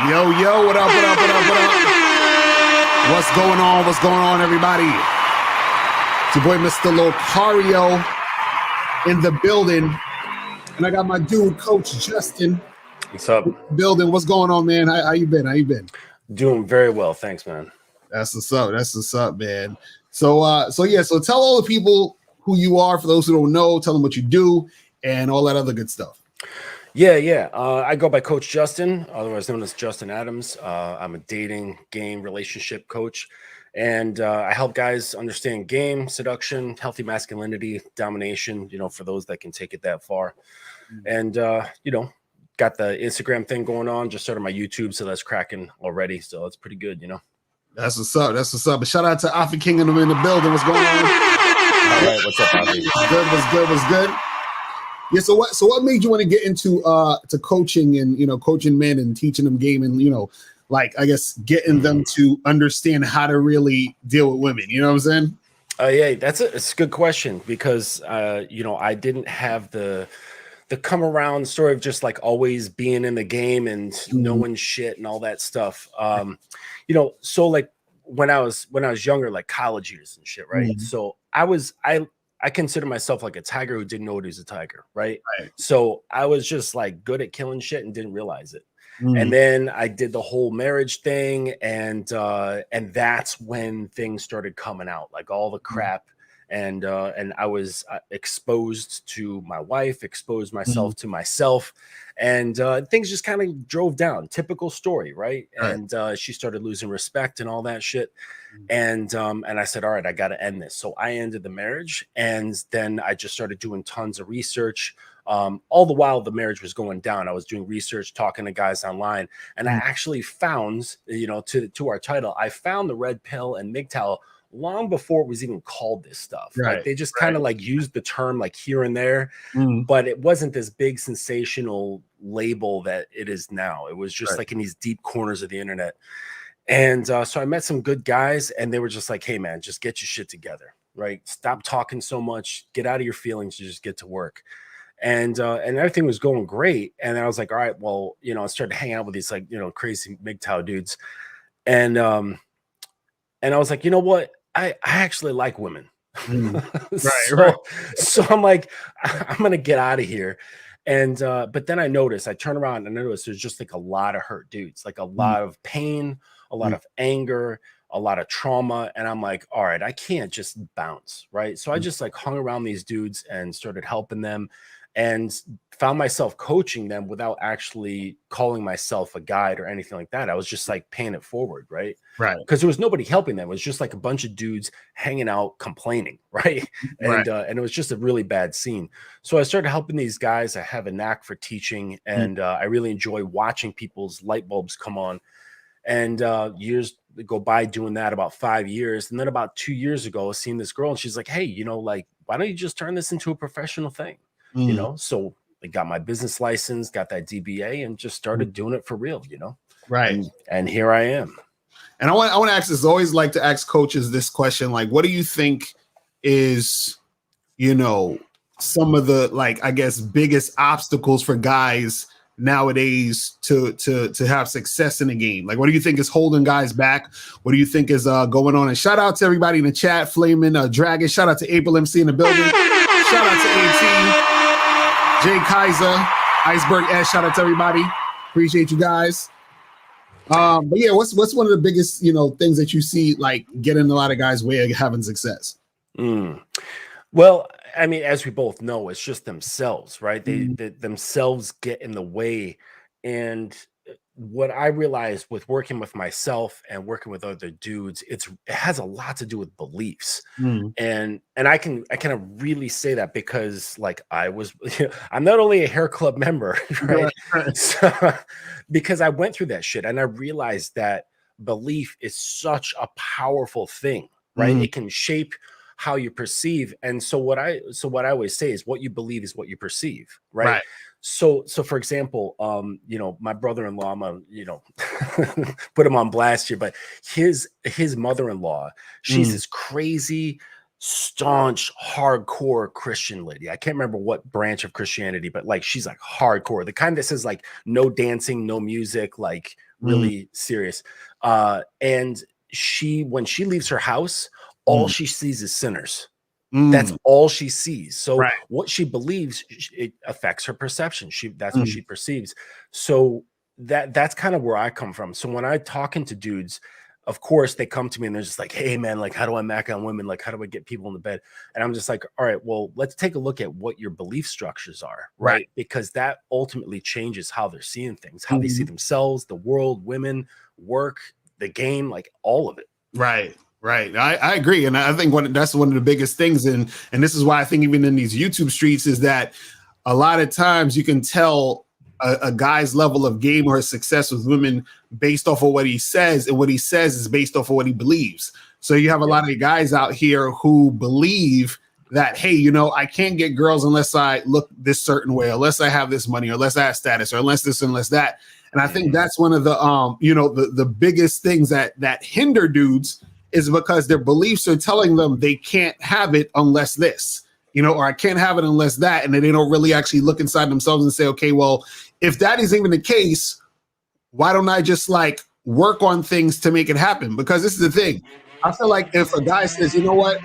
Yo, yo, what up, what up, what up, what up? What's going on? What's going on, everybody? It's your boy, Mr. Locario, in the building. And I got my dude, Coach Justin. What's up? Building. What's going on, man? How you been? How you been? Doing very well. Thanks, man. That's what's up. That's what's up, man. So tell all the people who you are, for those who don't know, tell them what you do and all that other good stuff. Yeah. I go by Coach Justin, otherwise known as Justin Adams. I'm a dating, game, relationship coach, and I help guys understand game, seduction, healthy masculinity, domination, for those that can take it that far. And, got the Instagram thing going on, just started my YouTube, so that's cracking already. So it's pretty good, That's what's up. That's what's up. But shout out to Afi King and them in the building. What's going on? All right, what's up, Afi? What's good? Yeah, so what made you want to get into to coaching and coaching men and teaching them game and I guess getting them to understand how to really deal with women, you know what I'm saying? Yeah, it's a good question because I didn't have the come around story of just like always being in the game and knowing shit and all that stuff. So like when I was younger, like college years and shit, right? So I consider myself like a tiger who didn't know what he was a tiger, right? So I was just like good at killing shit and didn't realize it. And then I did the whole marriage thing, and that's when things started coming out, like all the crap. And I was exposed to my wife, exposed myself to myself, and things just kind of drove down. Typical story, right? And she started losing respect and all that shit. And I said, all right, I got to end this. So I ended the marriage, and then I just started doing tons of research. All the while the marriage was going down, I was doing research, talking to guys online, and I actually found, to our title, I found the red pill and MGTOW long before it was even called this stuff. Like they just kind of like used the term like here and there, but it wasn't this big sensational label that it is now. It was just like in these deep corners of the internet. And so I met some good guys, and they were just like, hey man, just get your shit together, right? Stop talking so much, get out of your feelings, and just get to work. And everything was going great. And then I was like, all right, well, I started hanging out with these like, crazy MGTOW dudes. And I was like, you know what? I actually like women. So I'm like, I'm going to get out of here. And, but then I turn around and I noticed there's just like a lot of hurt dudes, like a lot of pain, a lot of anger, a lot of trauma. And I'm like, all right, I can't just bounce. Right. So I just like hung around these dudes and started helping them, and found myself coaching them without actually calling myself a guide or anything like that. I was just like paying it forward, right? Because there was nobody helping them. It was just like a bunch of dudes hanging out, complaining, right? And it was just a really bad scene. So I started helping these guys. I have a knack for teaching, and I really enjoy watching people's light bulbs come on. And years go by doing that, about 5 years. And then about 2 years ago, I was seeing this girl, and she's like, hey, why don't you just turn this into a professional thing? So I got my business license, got that DBA, and just started doing it for real, and here I am. And I want to ask this. I always like to ask coaches this question, like, what do you think is, some of the, like, I guess, biggest obstacles for guys nowadays to have success in the game? Like, what do you think is holding guys back? What do you think is going on? And shout out to everybody in the chat, Flaming Dragon. Shout out to April MC in the building. Shout out to AT, Jay Kaiser, Iceberg S. Shout out to everybody. Appreciate you guys. But yeah, what's one of the biggest things that you see like getting a lot of guys' way of having success? Well, I mean, as we both know, it's just themselves, right? They themselves get in the way. And what I realized with working with myself and working with other dudes, it has a lot to do with beliefs. And I can really say that because like I'm not only a hair club member, right? So, because I went through that shit, and I realized that belief is such a powerful thing, right? It can shape how you perceive. And so what I always say is what you believe is what you perceive, right? So for example, my brother-in-law, I'm put him on blast here, but his mother-in-law, she's this crazy staunch, hardcore Christian lady. I can't remember what branch of Christianity, but like she's like hardcore, the kind that says like no dancing, no music, like really serious. And when she leaves her house, all she sees is sinners. That's all she sees. So what she believes, it affects her perception. That's what she perceives. So that's kind of where I come from. So when I talking to dudes, of course they come to me and they're just like, hey man, like how do I mac on women? Like how do I get people in the bed? And I'm just like, all right, well, let's take a look at what your belief structures are, right? Because that ultimately changes how they're seeing things, how they see themselves, the world, women, work, the game, like all of it. Right. I agree. And I think that's one of the biggest things. And this is why I think even in these YouTube streets is that a lot of times you can tell a guy's level of game or his success with women based off of what he says. And what he says is based off of what he believes. So you have a lot of guys out here who believe that, hey, you know, I can't get girls unless I look this certain way, unless I have this money, or unless I have status, or unless this, unless that. And I think that's one of the, you know, the biggest things that hinder dudes is because their beliefs are telling them they can't have it unless this, you know, or I can't have it unless that. And then they don't really actually look inside themselves and say, okay, well, if that is even the case, why don't I just like work on things to make it happen? Because this is the thing. I feel like if a guy says, you know what,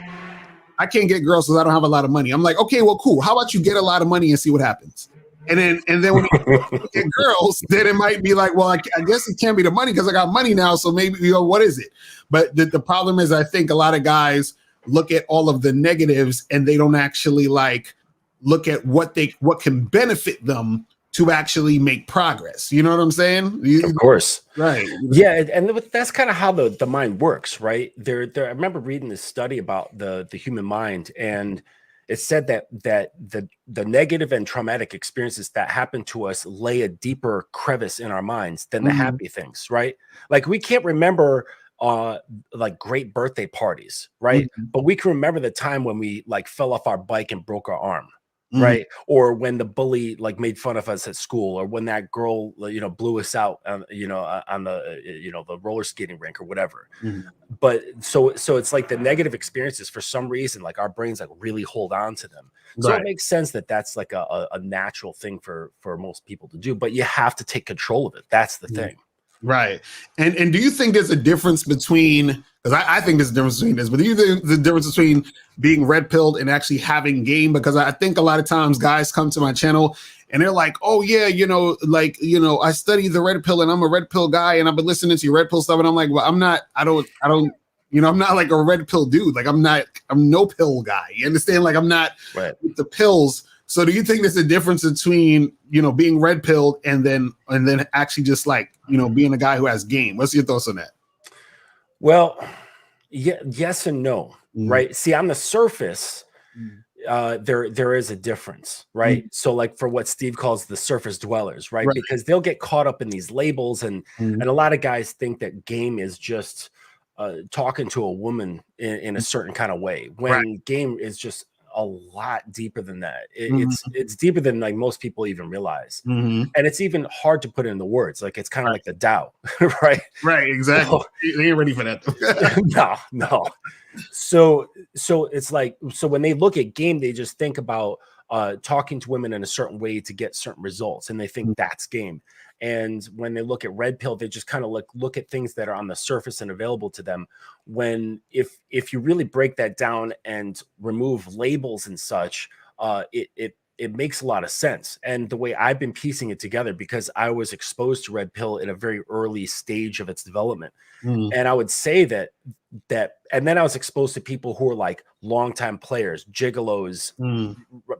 I can't get girls because I don't have a lot of money. I'm like, okay, well, cool. How about you get a lot of money and see what happens? And then when you get girls, then it might be like, well, I guess it can't be the money because I got money now. So maybe, you know, what is it? But the problem is, I think a lot of guys look at all of the negatives and they don't actually like look at what can benefit them to actually make progress. You know what I'm saying? Of course. Right. Yeah. And that's kind of how the mind works, right? I remember reading this study about the human mind, and it said that the negative and traumatic experiences that happen to us lay a deeper crevice in our minds than the happy things, right? Like we can't remember like great birthday parties, right? But we can remember the time when we like fell off our bike and broke our arm, right? Or when the bully like made fun of us at school, or when that girl, you know, blew us out, you know, on the, you know, the roller skating rink or whatever. But so it's like the negative experiences, for some reason, like our brains like really hold on to them. So it makes sense that that's like a natural thing for most people to do, but you have to take control of it. That's the thing. Right. And do you think there's a difference between, because I think there's a difference between this, but do you think the difference between being red pilled and actually having game? Because I think a lot of times guys come to my channel and they're like, oh yeah, you know, like, you know, I study the red pill and I'm a red pill guy and I've been listening to your red pill stuff. And I'm like, well, I don't, you know, I'm not like a red pill dude. Like I'm no pill guy. You understand? Like I'm not with the pills. So do you think there's a difference between, you know, being red pilled and then actually just like, you know, being a guy who has game? What's your thoughts on that? Well, yeah, yes and no, right? See, on the surface, there is a difference, right? So like for what Steve calls the surface dwellers, right? Because they'll get caught up in these labels, and a lot of guys think that game is just talking to a woman in a certain kind of way, when game is just a lot deeper than that. It's deeper than like most people even realize, and it's even hard to put into words. Like it's kind of like the Tao, right? Right, exactly. So, they ain't ready for that. No. So it's like, so when they look at game, they just think about talking to women in a certain way to get certain results, and they think that's game. And when they look at red pill, they just kind of look at things that are on the surface and available to them. When if you really break that down and remove labels and such, it makes a lot of sense. And the way I've been piecing it together, because I was exposed to red pill in a very early stage of its development, and I would say that, and then I was exposed to people who are like longtime players, gigolos,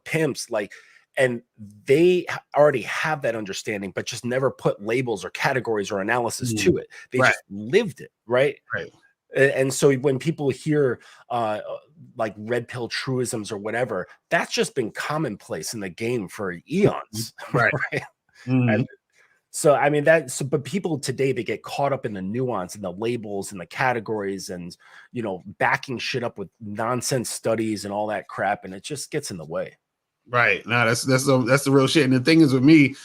pimps, like. And they already have that understanding, but just never put labels or categories or analysis to it. They just lived it, right? And so when people hear like red pill truisms or whatever, that's just been commonplace in the game for eons, right? And so I mean but people today, they get caught up in the nuance and the labels and the categories, and you know, backing shit up with nonsense studies and all that crap, and it just gets in the way. Right. No, that's the real shit. And the thing is with me,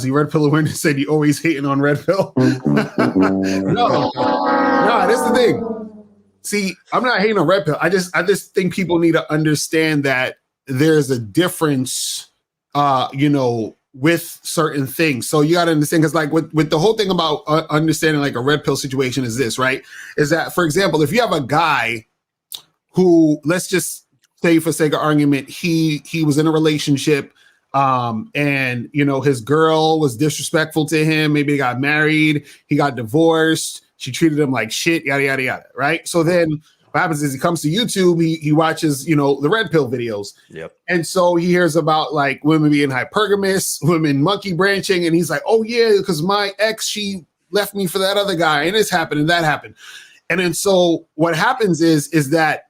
see, red pill awareness said you always hating on red pill. No, that's the thing. See, I'm not hating on red pill. I just think people need to understand that there's a difference, with certain things. So you got to understand, because like with the whole thing about understanding like a red pill situation is this, right? Is that, for example, if you have a guy who, let's just say for sake of argument, he was in a relationship, and his girl was disrespectful to him. Maybe they got married, he got divorced, she treated him like shit, yada yada yada, right? So then what happens is he comes to YouTube, he watches, the red pill videos. Yep. And so he hears about like women being hypergamous, women monkey branching, and he's like, oh yeah, because my ex, she left me for that other guy, and this happened and that happened. And then so what happens is that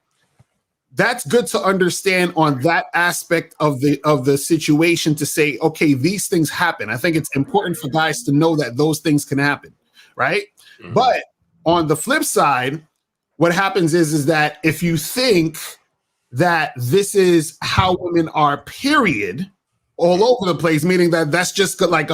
that's good to understand on that aspect of the situation, to say, okay, these things happen. I think it's important for guys to know that those things can happen, right? Mm-hmm. But on the flip side, what happens is that if you think that this is how women are, period, all over the place, meaning that that's just like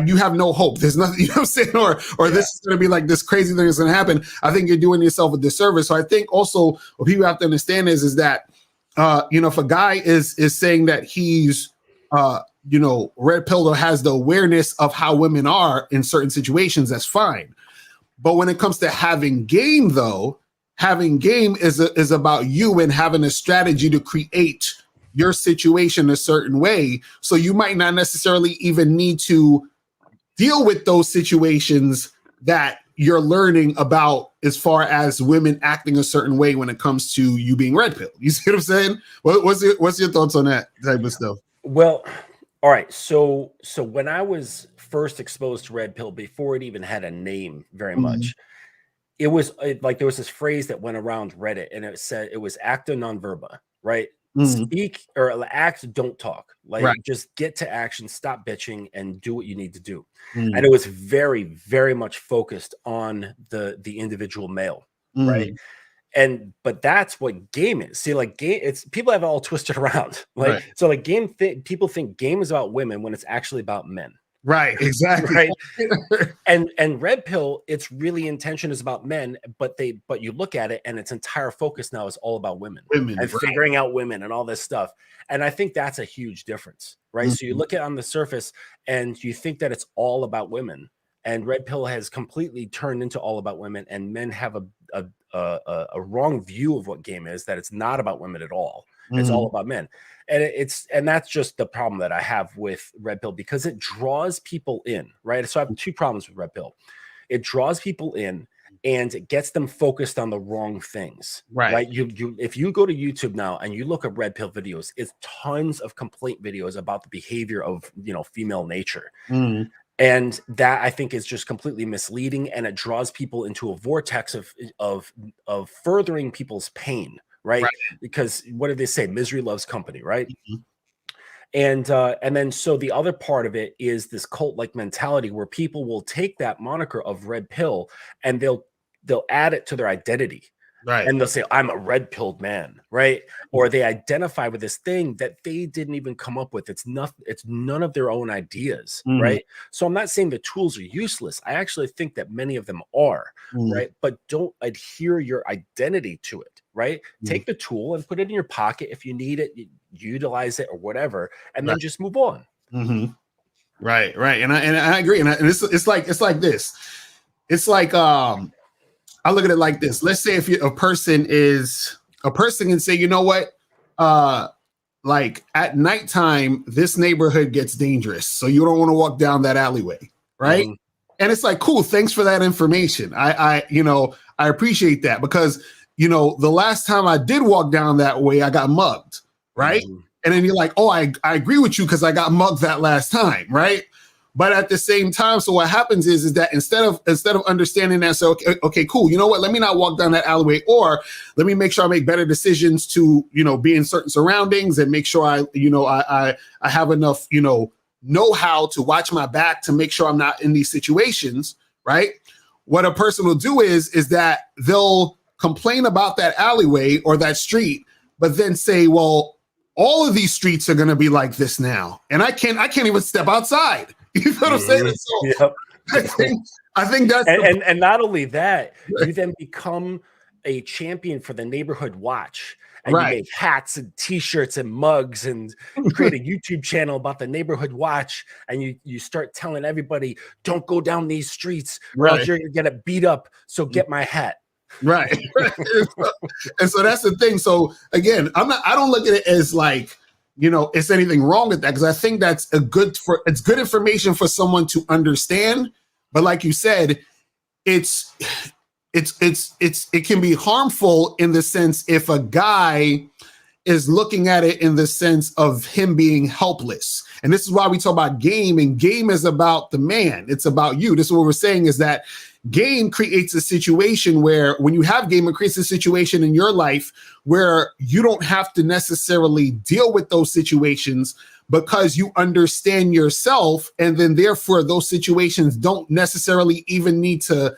you have no hope. There's nothing, you know what I'm saying? Or this is going to be like this crazy thing that's going to happen. I think you're doing yourself a disservice. So I think also what people have to understand is that, if a guy is saying that he's, red pill or has the awareness of how women are in certain situations, that's fine. But when it comes to having game, though, having game is about you and having a strategy to create your situation a certain way. So you might not necessarily even need to deal with those situations that you're learning about, as far as women acting a certain way when it comes to you being red pill. You see what I'm saying? What's your thoughts on that type of stuff? Well, all right. So when I was first exposed to red pill, before it even had a name very much, it was like there was this phrase that went around Reddit, and it said it was acta non verba, right? Speak or act, don't talk. Like, just get to action, stop bitching, and do what you need to do. And it was very, very much focused on the individual male, right? But that's what game is. See, like game, it's people have it all twisted around. Like, so like people think game is about women when it's actually about men. Right, exactly. Right. and red pill, its really intention is about men, but you look at it and its entire focus now is all about women and figuring out women and all this stuff. And I think that's a huge difference, right? So you look at it on the surface and you think that it's all about women, and red pill has completely turned into all about women, and men have a wrong view of what game is, that it's not about women at all. It's all about men. And that's just the problem that I have with red pill, because it draws people in, right? So I have two problems with red pill. It draws people in and it gets them focused on the wrong things, right? You if you go to YouTube now and you look at red pill videos, it's tons of complaint videos about the behavior of, female nature. And that, I think, is just completely misleading, and it draws people into a vortex of furthering people's pain. Right? Because what did they say? Misery loves company, right? And then so the other part of it is this cult-like mentality where people will take that moniker of red pill and they'll add it to their identity. Right. And they'll say, I'm a red pilled man, right? Or they identify with this thing that they didn't even come up with. It's none of their own ideas, right? So I'm not saying the tools are useless. I actually think that many of them are, right? But don't adhere your identity to it, right? Take the tool and put it in your pocket. If you need it, utilize it or whatever, and then just move on. Right. And I agree. And it's like this. It's like, I look at it like this. Let's say if a person can say, you know what, like at nighttime, this neighborhood gets dangerous, so you don't want to walk down that alleyway, right? And it's like, cool, thanks for that information. I appreciate that, because the last time I did walk down that way, I got mugged, right? And then you're like, oh, I agree with you because I got mugged that last time, right? But at the same time, so what happens is that instead of understanding that, so okay, cool, you know what? Let me not walk down that alleyway, or let me make sure I make better decisions to, be in certain surroundings and make sure I have enough, know-how to watch my back to make sure I'm not in these situations, right? What a person will do is that they'll complain about that alleyway or that street, but then say, well, all of these streets are going to be like this now, and I can't even step outside. You know what I'm saying? So I think that's and not only that, you then become a champion for the neighborhood watch, and you Right. make hats and t-shirts and mugs, and you create a YouTube channel about the neighborhood watch, and you start telling everybody, don't go down these streets or else Right. you're gonna get beat up, so get my hat. Right. And so that's the thing. So again, I don't look at it as like, it's anything wrong with that, because I think that's it's good information for someone to understand. But like you said, it can be harmful in the sense if a guy is looking at it in the sense of him being helpless. And this is why we talk about game, and game is about the man. It's about you. This is what we're saying, is that game creates a situation where, when you have game, it creates a situation in your life where you don't have to necessarily deal with those situations, because you understand yourself. And then therefore those situations don't necessarily even need to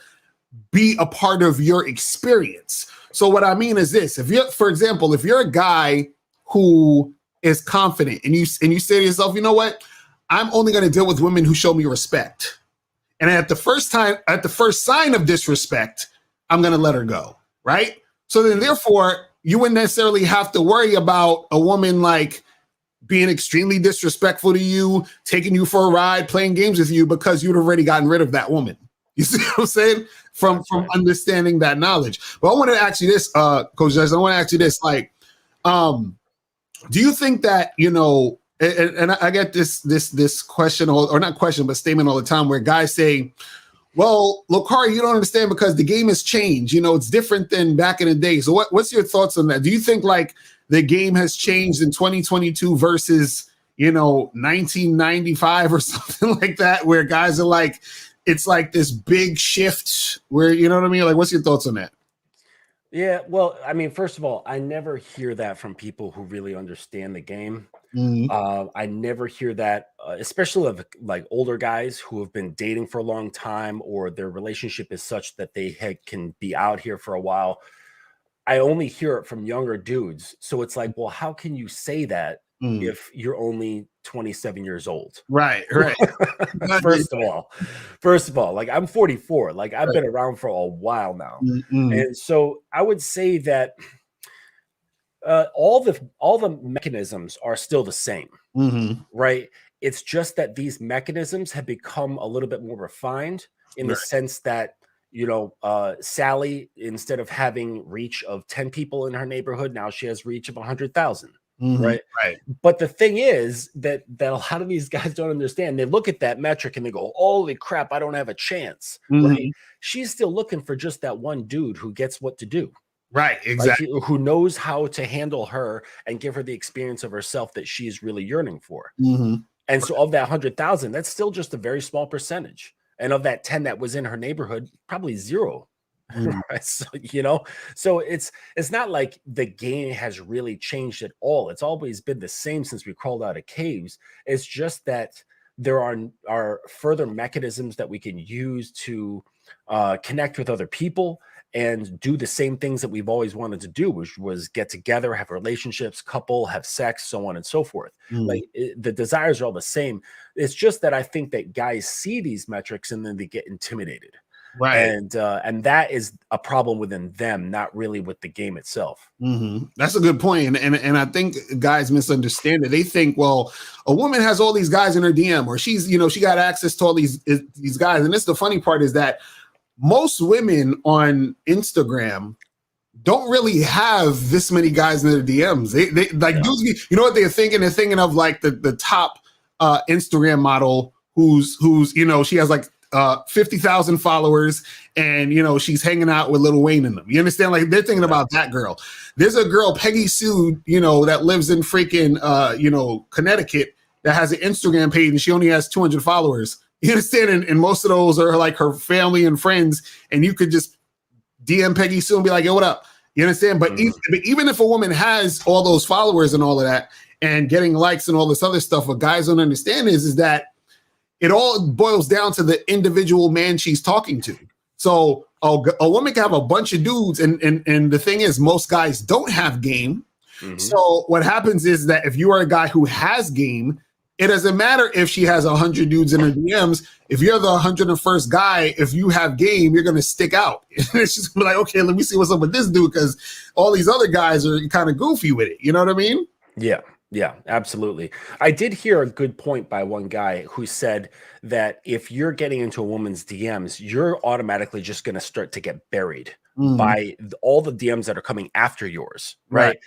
be a part of your experience. So what I mean is this: for example, if you're a guy who is confident and you say to yourself, you know what, I'm only going to deal with women who show me respect. And at the first sign of disrespect, I'm going to let her go. Right. So then therefore you wouldn't necessarily have to worry about a woman like being extremely disrespectful to you, taking you for a ride, playing games with you, because you'd already gotten rid of that woman. You see what I'm saying? From understanding that knowledge. But I want to ask you this, Coach Jackson, I want to ask you this, like, do you think that, and I get this question, or not question, but statement all the time, where guys say, well, Locario, you don't understand because the game has changed. It's different than back in the day. So what's your thoughts on that? Do you think like the game has changed in 2022 versus, 1995 or something like that, where guys are like, it's like this big shift where, you know what I mean? Like, what's your thoughts on that? Yeah, well, I mean, first of all, I never hear that from people who really understand the game. I never hear that, especially of like older guys who have been dating for a long time, or their relationship is such that they can be out here for a while. I only hear it from younger dudes. So it's like, well, how can you say that if you're only 27 years old? Right. First of all, like, I'm 44, like I've been around for a while now. And so I would say that all the mechanisms are still the same, right? It's just that these mechanisms have become a little bit more refined in the sense that, Sally, instead of having reach of 10 people in her neighborhood, now she has reach of 100,000. Right. But the thing is that a lot of these guys don't understand. They look at that metric and they go, holy crap, I don't have a chance. Right? She's still looking for just that one dude who gets what to do. Right. Exactly. Who knows how to handle her and give her the experience of herself that she's really yearning for. And so of that 100,000, that's still just a very small percentage. And of that 10 that was in her neighborhood, probably zero. Right? So, so it's not like the game has really changed at all. It's always been the same since we crawled out of caves. It's just that there are further mechanisms that we can use to connect with other people and do the same things that we've always wanted to do, which was get together, have relationships, couple, have sex, so on and so forth. Like the desires are all the same. It's just that I think that guys see these metrics and then they get intimidated. Right. And that is a problem within them, not really with the game itself. That's a good point. And I think guys misunderstand it. They think, well, a woman has all these guys in her DM, or she's, she got access to all these guys. And this, the funny part is that most women on Instagram don't really have this many guys in their DMs. They like, dudes, you know what they're thinking? They're thinking of like the top Instagram model who's, she has like 50,000 followers, and she's hanging out with Lil Wayne in them. You understand? Like, they're thinking about that girl. There's a girl, Peggy Sue, that lives in freaking Connecticut, that has an Instagram page, and she only has 200 followers. You understand? And most of those are like her family and friends, and you could just DM Peggy Sue and be like, yo, what up? You understand? But even if a woman has all those followers and all of that, and getting likes and all this other stuff, what guys don't understand is that it all boils down to the individual man she's talking to. So a woman can have a bunch of dudes, and the thing is, most guys don't have game. So what happens is that if you are a guy who has game, it doesn't matter if she has 100 dudes in her DMs. If you're the 101st guy, if you have game, you're gonna stick out. She's gonna be like, okay, let me see what's up with this dude, because all these other guys are kind of goofy with it. You know what I mean? Yeah, absolutely. I did hear a good point by one guy who said that if you're getting into a woman's DMs, you're automatically just going to start to get buried by all the DMs that are coming after yours, right?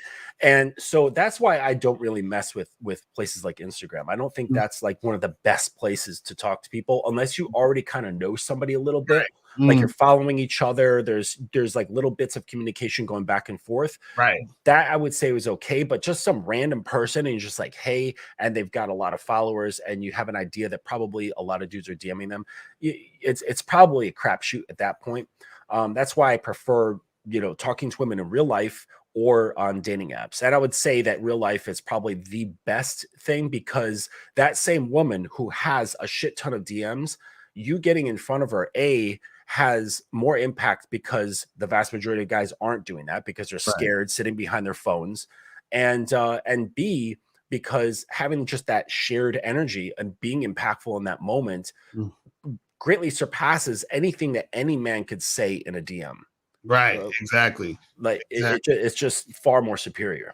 And so that's why I don't really mess with places like Instagram. I don't think that's like one of the best places to talk to people unless you already kind of know somebody a little bit. Like you're following each other. There's like little bits of communication going back and forth. Right. That I would say was okay, but just some random person and you're just like, hey, and they've got a lot of followers and you have an idea that probably a lot of dudes are DMing them. It's probably a crapshoot at that point. That's why I prefer, talking to women in real life or on dating apps. And I would say that real life is probably the best thing because that same woman who has a shit ton of DMs, you getting in front of her, has more impact because the vast majority of guys aren't doing that because they're scared sitting behind their phones. And B, because having just that shared energy and being impactful in that moment greatly surpasses anything that any man could say in a DM. Right. Exactly. Like it's just far more superior.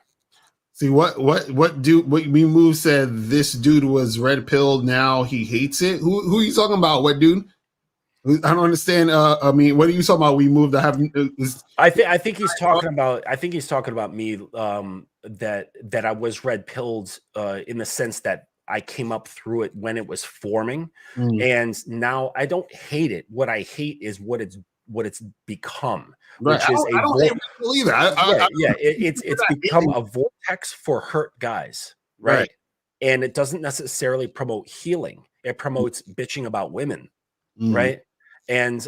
See what we move said this dude was red pilled. Now he hates it. Who are you talking about? What dude? I don't understand. I mean, what are you talking about? We moved to have. I think he's talking about. I think he's talking about me. That I was red pilled in the sense that I came up through it when it was forming, and now I don't hate it. What I hate is what it's become, which is it's become a vortex for hurt guys, right? And it doesn't necessarily promote healing. It promotes bitching about women, right? And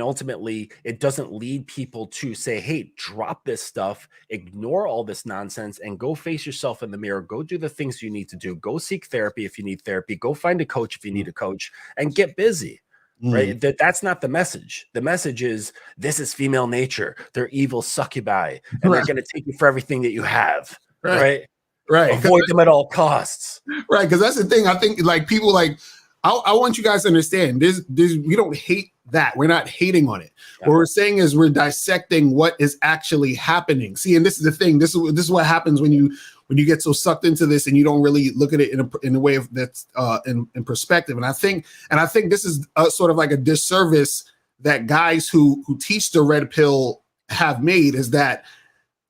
ultimately it doesn't lead people to say, hey, drop this stuff, ignore all this nonsense and go face yourself in the mirror, go do the things you need to do, go seek therapy if you need therapy, go find a coach if you need a coach, and get busy. Right. That's not the message. The message is this is female nature. They're evil succubi and they're going to take you for everything that you have. Right. Avoid them at all costs. Right. Because that's the thing. I think like people like I want you guys to understand this. We don't hate that. We're not hating on it. What we're saying is we're dissecting what is actually happening. See, and this is the thing. This is what happens when you get so sucked into this and you don't really look at it in a way that's in perspective. And I think this is sort of like a disservice that guys who teach the red pill have made is that,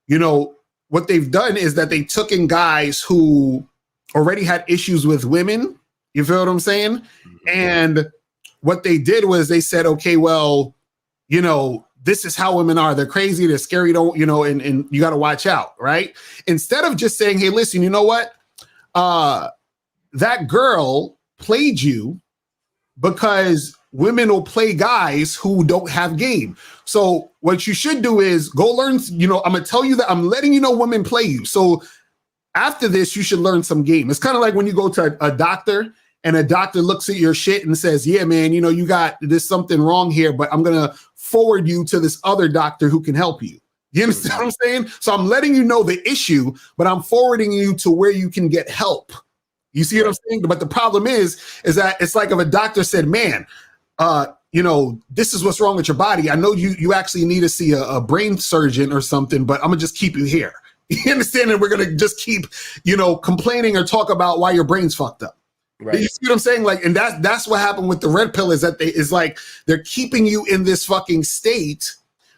what they've done is that they took in guys who already had issues with women. You feel what I'm saying? And what they did was they said, okay, well, this is how women are. They're crazy. They're scary. And you got to watch out. Right. Instead of just saying, hey, listen, you know what? That girl played you because women will play guys who don't have game. So what you should do is go learn, I'm going to tell you that I'm letting you know women play you. So after this, you should learn some game. It's kind of like when you go to a doctor and a doctor looks at your shit and says, yeah, man, there's something wrong here, but I'm going to forward you to this other doctor who can help you. You understand what I'm saying? So I'm letting you know the issue, but I'm forwarding you to where you can get help. You see what I'm saying? But the problem is that it's like if a doctor said, man, this is what's wrong with your body. I know you actually need to see a brain surgeon or something, but I'm gonna just keep you here. You understand? And we're gonna just keep, complaining or talk about why your brain's fucked up. Right. You see what I'm saying? Like, and that's what happened with the red pill is that they're keeping you in this fucking state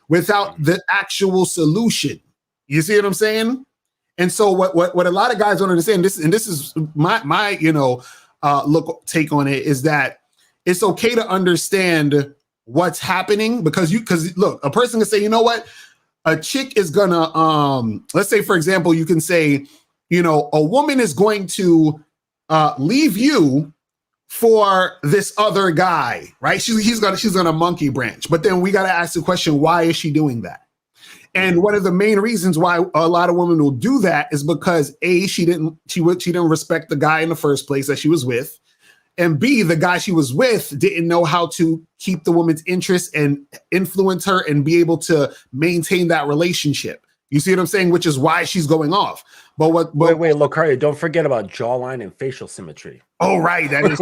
without the actual solution. You see what I'm saying? And so what a lot of guys don't understand, this is my take on it, is that it's okay to understand what's happening because look, a person can say, you know what, a chick is gonna let's say, for example, you can say, a woman is going to leave you for this other guy, right? She's gonna monkey branch, but then we got to ask the question, why is she doing that? And one of the main reasons why a lot of women will do that is because A, she didn't respect the guy in the first place that she was with, and B, the guy she was with didn't know how to keep the woman's interest and influence her and be able to maintain that relationship. You see what I'm saying? Which is why she's going off. But wait, Locario, don't forget about jawline and facial symmetry. Oh, right. That is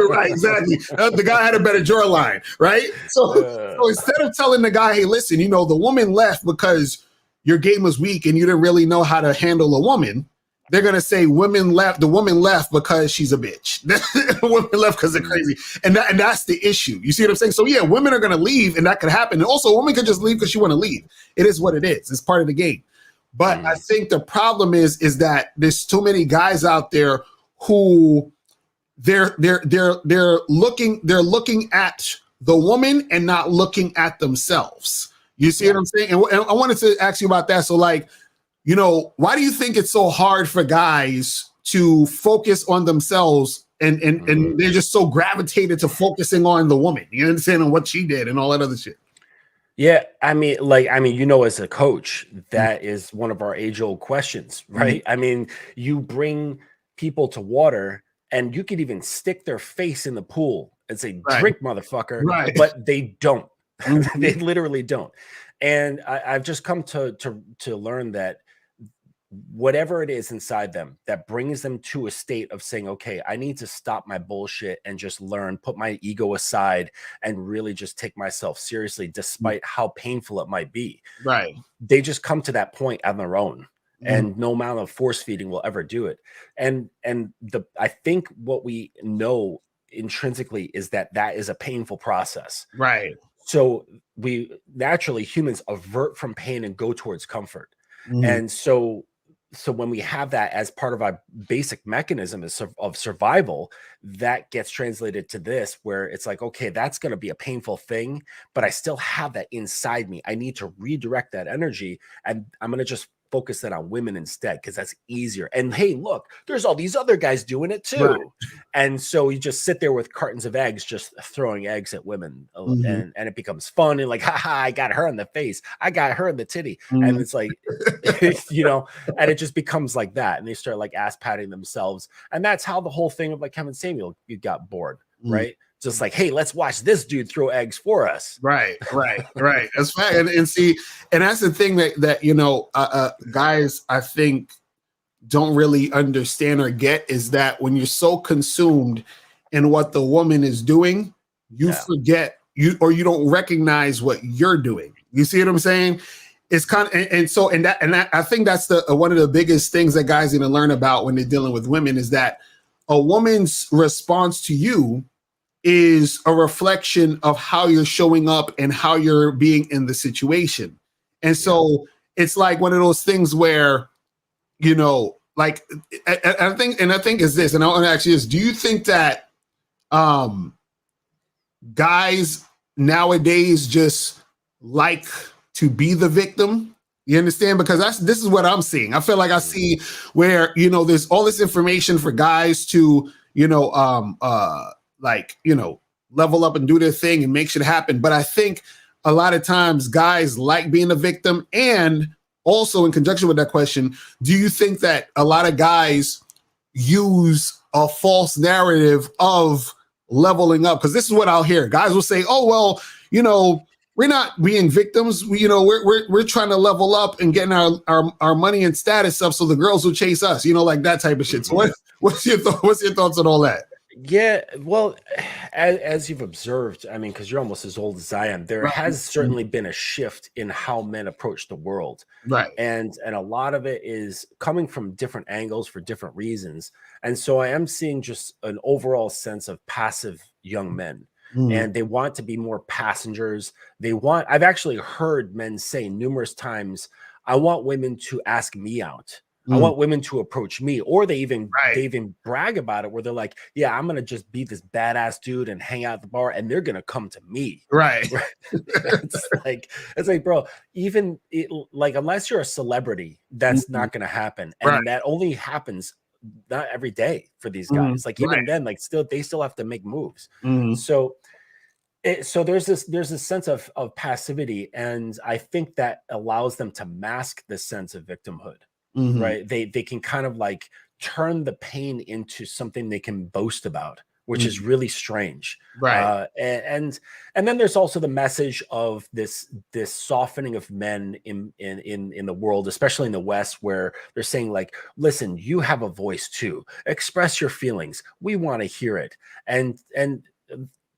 right. Exactly. The guy had a better jawline, right? So instead of telling the guy, hey, listen, the woman left because your game was weak and you didn't really know how to handle a woman, they're going to say the woman left because she's a bitch. Women left because they're crazy. And that's the issue. You see what I'm saying? So yeah, women are going to leave and that could happen. And also a woman could just leave because she want to leave. It is what it is. It's part of the game. But I think the problem is that there's too many guys out there who they're looking at the woman and not looking at themselves. You see what I'm saying? And I wanted to ask you about that. So like, why do you think it's so hard for guys to focus on themselves and they're just so gravitated to focusing on the woman? You understand? And what she did and all that other shit. Yeah, I mean, as a coach, that is one of our age-old questions, right? I mean, you bring people to water and you could even stick their face in the pool and say, drink, motherfucker, but they don't. They literally don't. And I've just come to learn that whatever it is inside them that brings them to a state of saying, okay, I need to stop my bullshit and just learn, put my ego aside and really just take myself seriously, despite how painful it might be. Right. They just come to that point on their own. And no amount of force feeding will ever do it. And I think what we know intrinsically is that is a painful process. Right. So we naturally, humans avert from pain and go towards comfort. And so when we have that as part of our basic mechanism of survival, that gets translated to this, where it's like, okay, that's going to be a painful thing, but I still have that inside me. I need to redirect that energy, and I'm going to just focus that on women instead, because that's easier. And hey, look, there's all these other guys doing it too. Right. And so you just sit there with cartons of eggs, just throwing eggs at women, and it becomes fun. And like, haha, I got her in the face. I got her in the titty. And it's like, and it just becomes like that. And they start like ass patting themselves. And that's how the whole thing of like Kevin Samuel, you got bored, right? Just like, hey, let's watch this dude throw eggs for us. Right. That's fine. And see, and that's the thing that guys, I think, don't really understand or get, is that when you're so consumed in what the woman is doing, you forget you don't recognize what you're doing. You see what I'm saying? It's kind of, and that I think that's one of the biggest things that guys need to learn about when they're dealing with women, is that a woman's response to you is a reflection of how you're showing up and how you're being in the situation. And so it's like one of those things where, like, I think is this, and I want to ask you this: do you think that guys nowadays just like to be the victim? You understand? Because this is what I'm seeing. I feel like I see where, there's all this information for guys to, level up and do their thing and make shit happen. But I think a lot of times guys like being a victim. And also in conjunction with that question, do you think that a lot of guys use a false narrative of leveling up? Because this is what I'll hear. Guys will say, oh, well, we're not being victims. We're trying to level up and getting our money and status up so the girls will chase us, like that type of shit. So what's your thoughts on all that? Yeah, well, as you've observed, I mean, because you're almost as old as I am, there has certainly been a shift in how men approach the world. Right. And a lot of it is coming from different angles for different reasons. And so I am seeing just an overall sense of passive young men. And they want to be more passengers. I've actually heard men say numerous times, I want women to ask me out. I want women to approach me, or they even brag about it, where they're like, yeah, I'm going to just be this badass dude and hang out at the bar, and they're going to come to me. Right. It's like, bro, unless you're a celebrity, that's not going to happen. And that only happens not every day for these guys. Like even then, like they still have to make moves. So there's this sense of passivity, and I think that allows them to mask the sense of victimhood. Right? They can kind of like turn the pain into something they can boast about, which is really strange. Right. And then there's also the message of this softening of men in the world, especially in the West, where they're saying like, listen, you have a voice too. Express your feelings. We want to hear it. And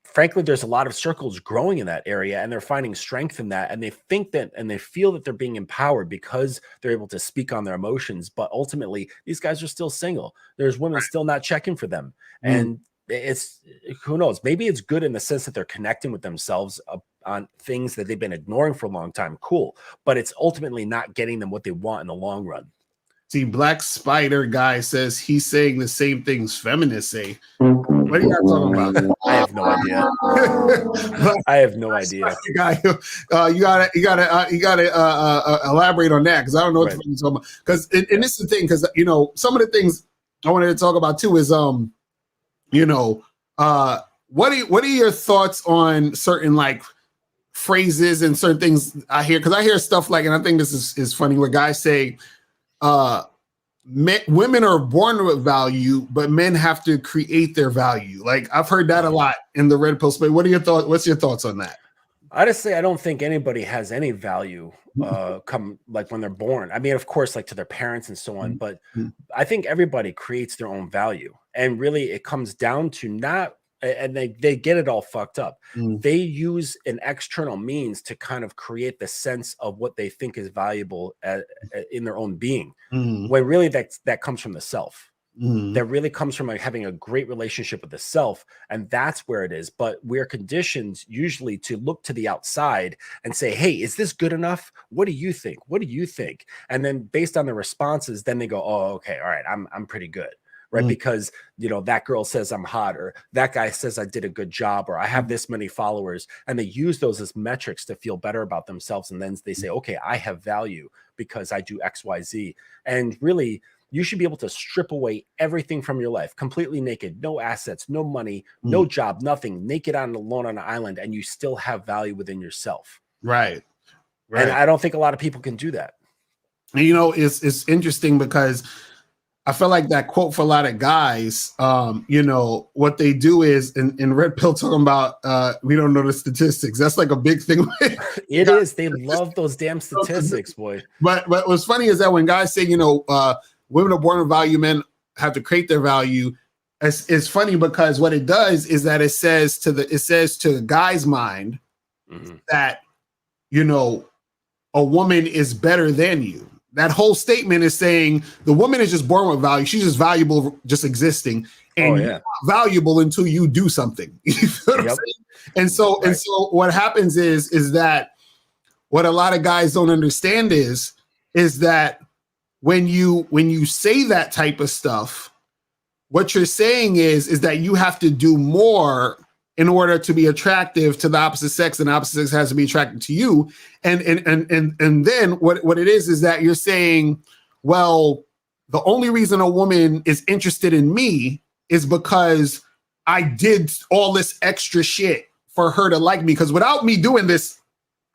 frankly, there's a lot of circles growing in that area, and they're finding strength in that. And they think that, and they feel that they're being empowered because they're able to speak on their emotions. But ultimately, these guys are still single. There's women still not checking for them. And it's, who knows, maybe it's good in the sense that they're connecting with themselves on things that they've been ignoring for a long time. Cool. But it's ultimately not getting them what they want in the long run. See, Black Spider guy says he's saying the same things feminists say. What are you guys talking about? I have no idea. I have no idea. You gotta elaborate on that, because I don't know what you're talking about. Because and this is the thing, because you know, some of the things I wanted to talk about too is you know, what are your thoughts on certain like phrases and certain things I hear? Because I hear stuff like, and I think this is funny, where guys say women are born with value, but men have to create their value. Like, I've heard that a lot in the red pill space. What are your thoughts? What's your thoughts on that? I just say I don't think anybody has any value come like when they're born. I mean, of course, like to their parents and so on, but I think everybody creates their own value. And really it comes down to not, and they get it all fucked up. They use an external means to kind of create the sense of what they think is valuable in their own being, when really that comes from the self. That really comes from like having a great relationship with the self, and that's where it is. But we're conditioned usually to look to the outside and say, hey, is this good enough? What do you think? What do you think? And then based on the responses, then they go, oh, okay, all right, I'm pretty good. Right. Because, you know, that girl says I'm hot, or that guy says I did a good job, or I have this many followers, and they use those as metrics to feel better about themselves. And then they say, okay, I have value because I do X, Y, Z. And really, you should be able to strip away everything from your life, completely naked, no assets, no money, no job, nothing, naked on alone on an island, and you still have value within yourself. Right. And I don't think a lot of people can do that. And, you know, it's interesting because I feel like that quote for a lot of guys, you know, what they do is in Red Pill talking about we don't know the statistics. That's like a big thing. It is. They love those damn statistics, boy. But what's funny is that when guys say, you know, women are born with value, men have to create their value. It's funny because what it does is that it says to the guy's mind that, you know, a woman is better than you. That whole statement is saying the woman is just born with value. She's just valuable, just existing, and you're not valuable until you do something. You feel what I'm saying? And so what happens is that what a lot of guys don't understand is that when you say that type of stuff, what you're saying is that you have to do more in order to be attractive to the opposite sex, and the opposite sex has to be attracted to you. And then what it is that you're saying, well, the only reason a woman is interested in me is because I did all this extra shit for her to like me. Because without me doing this,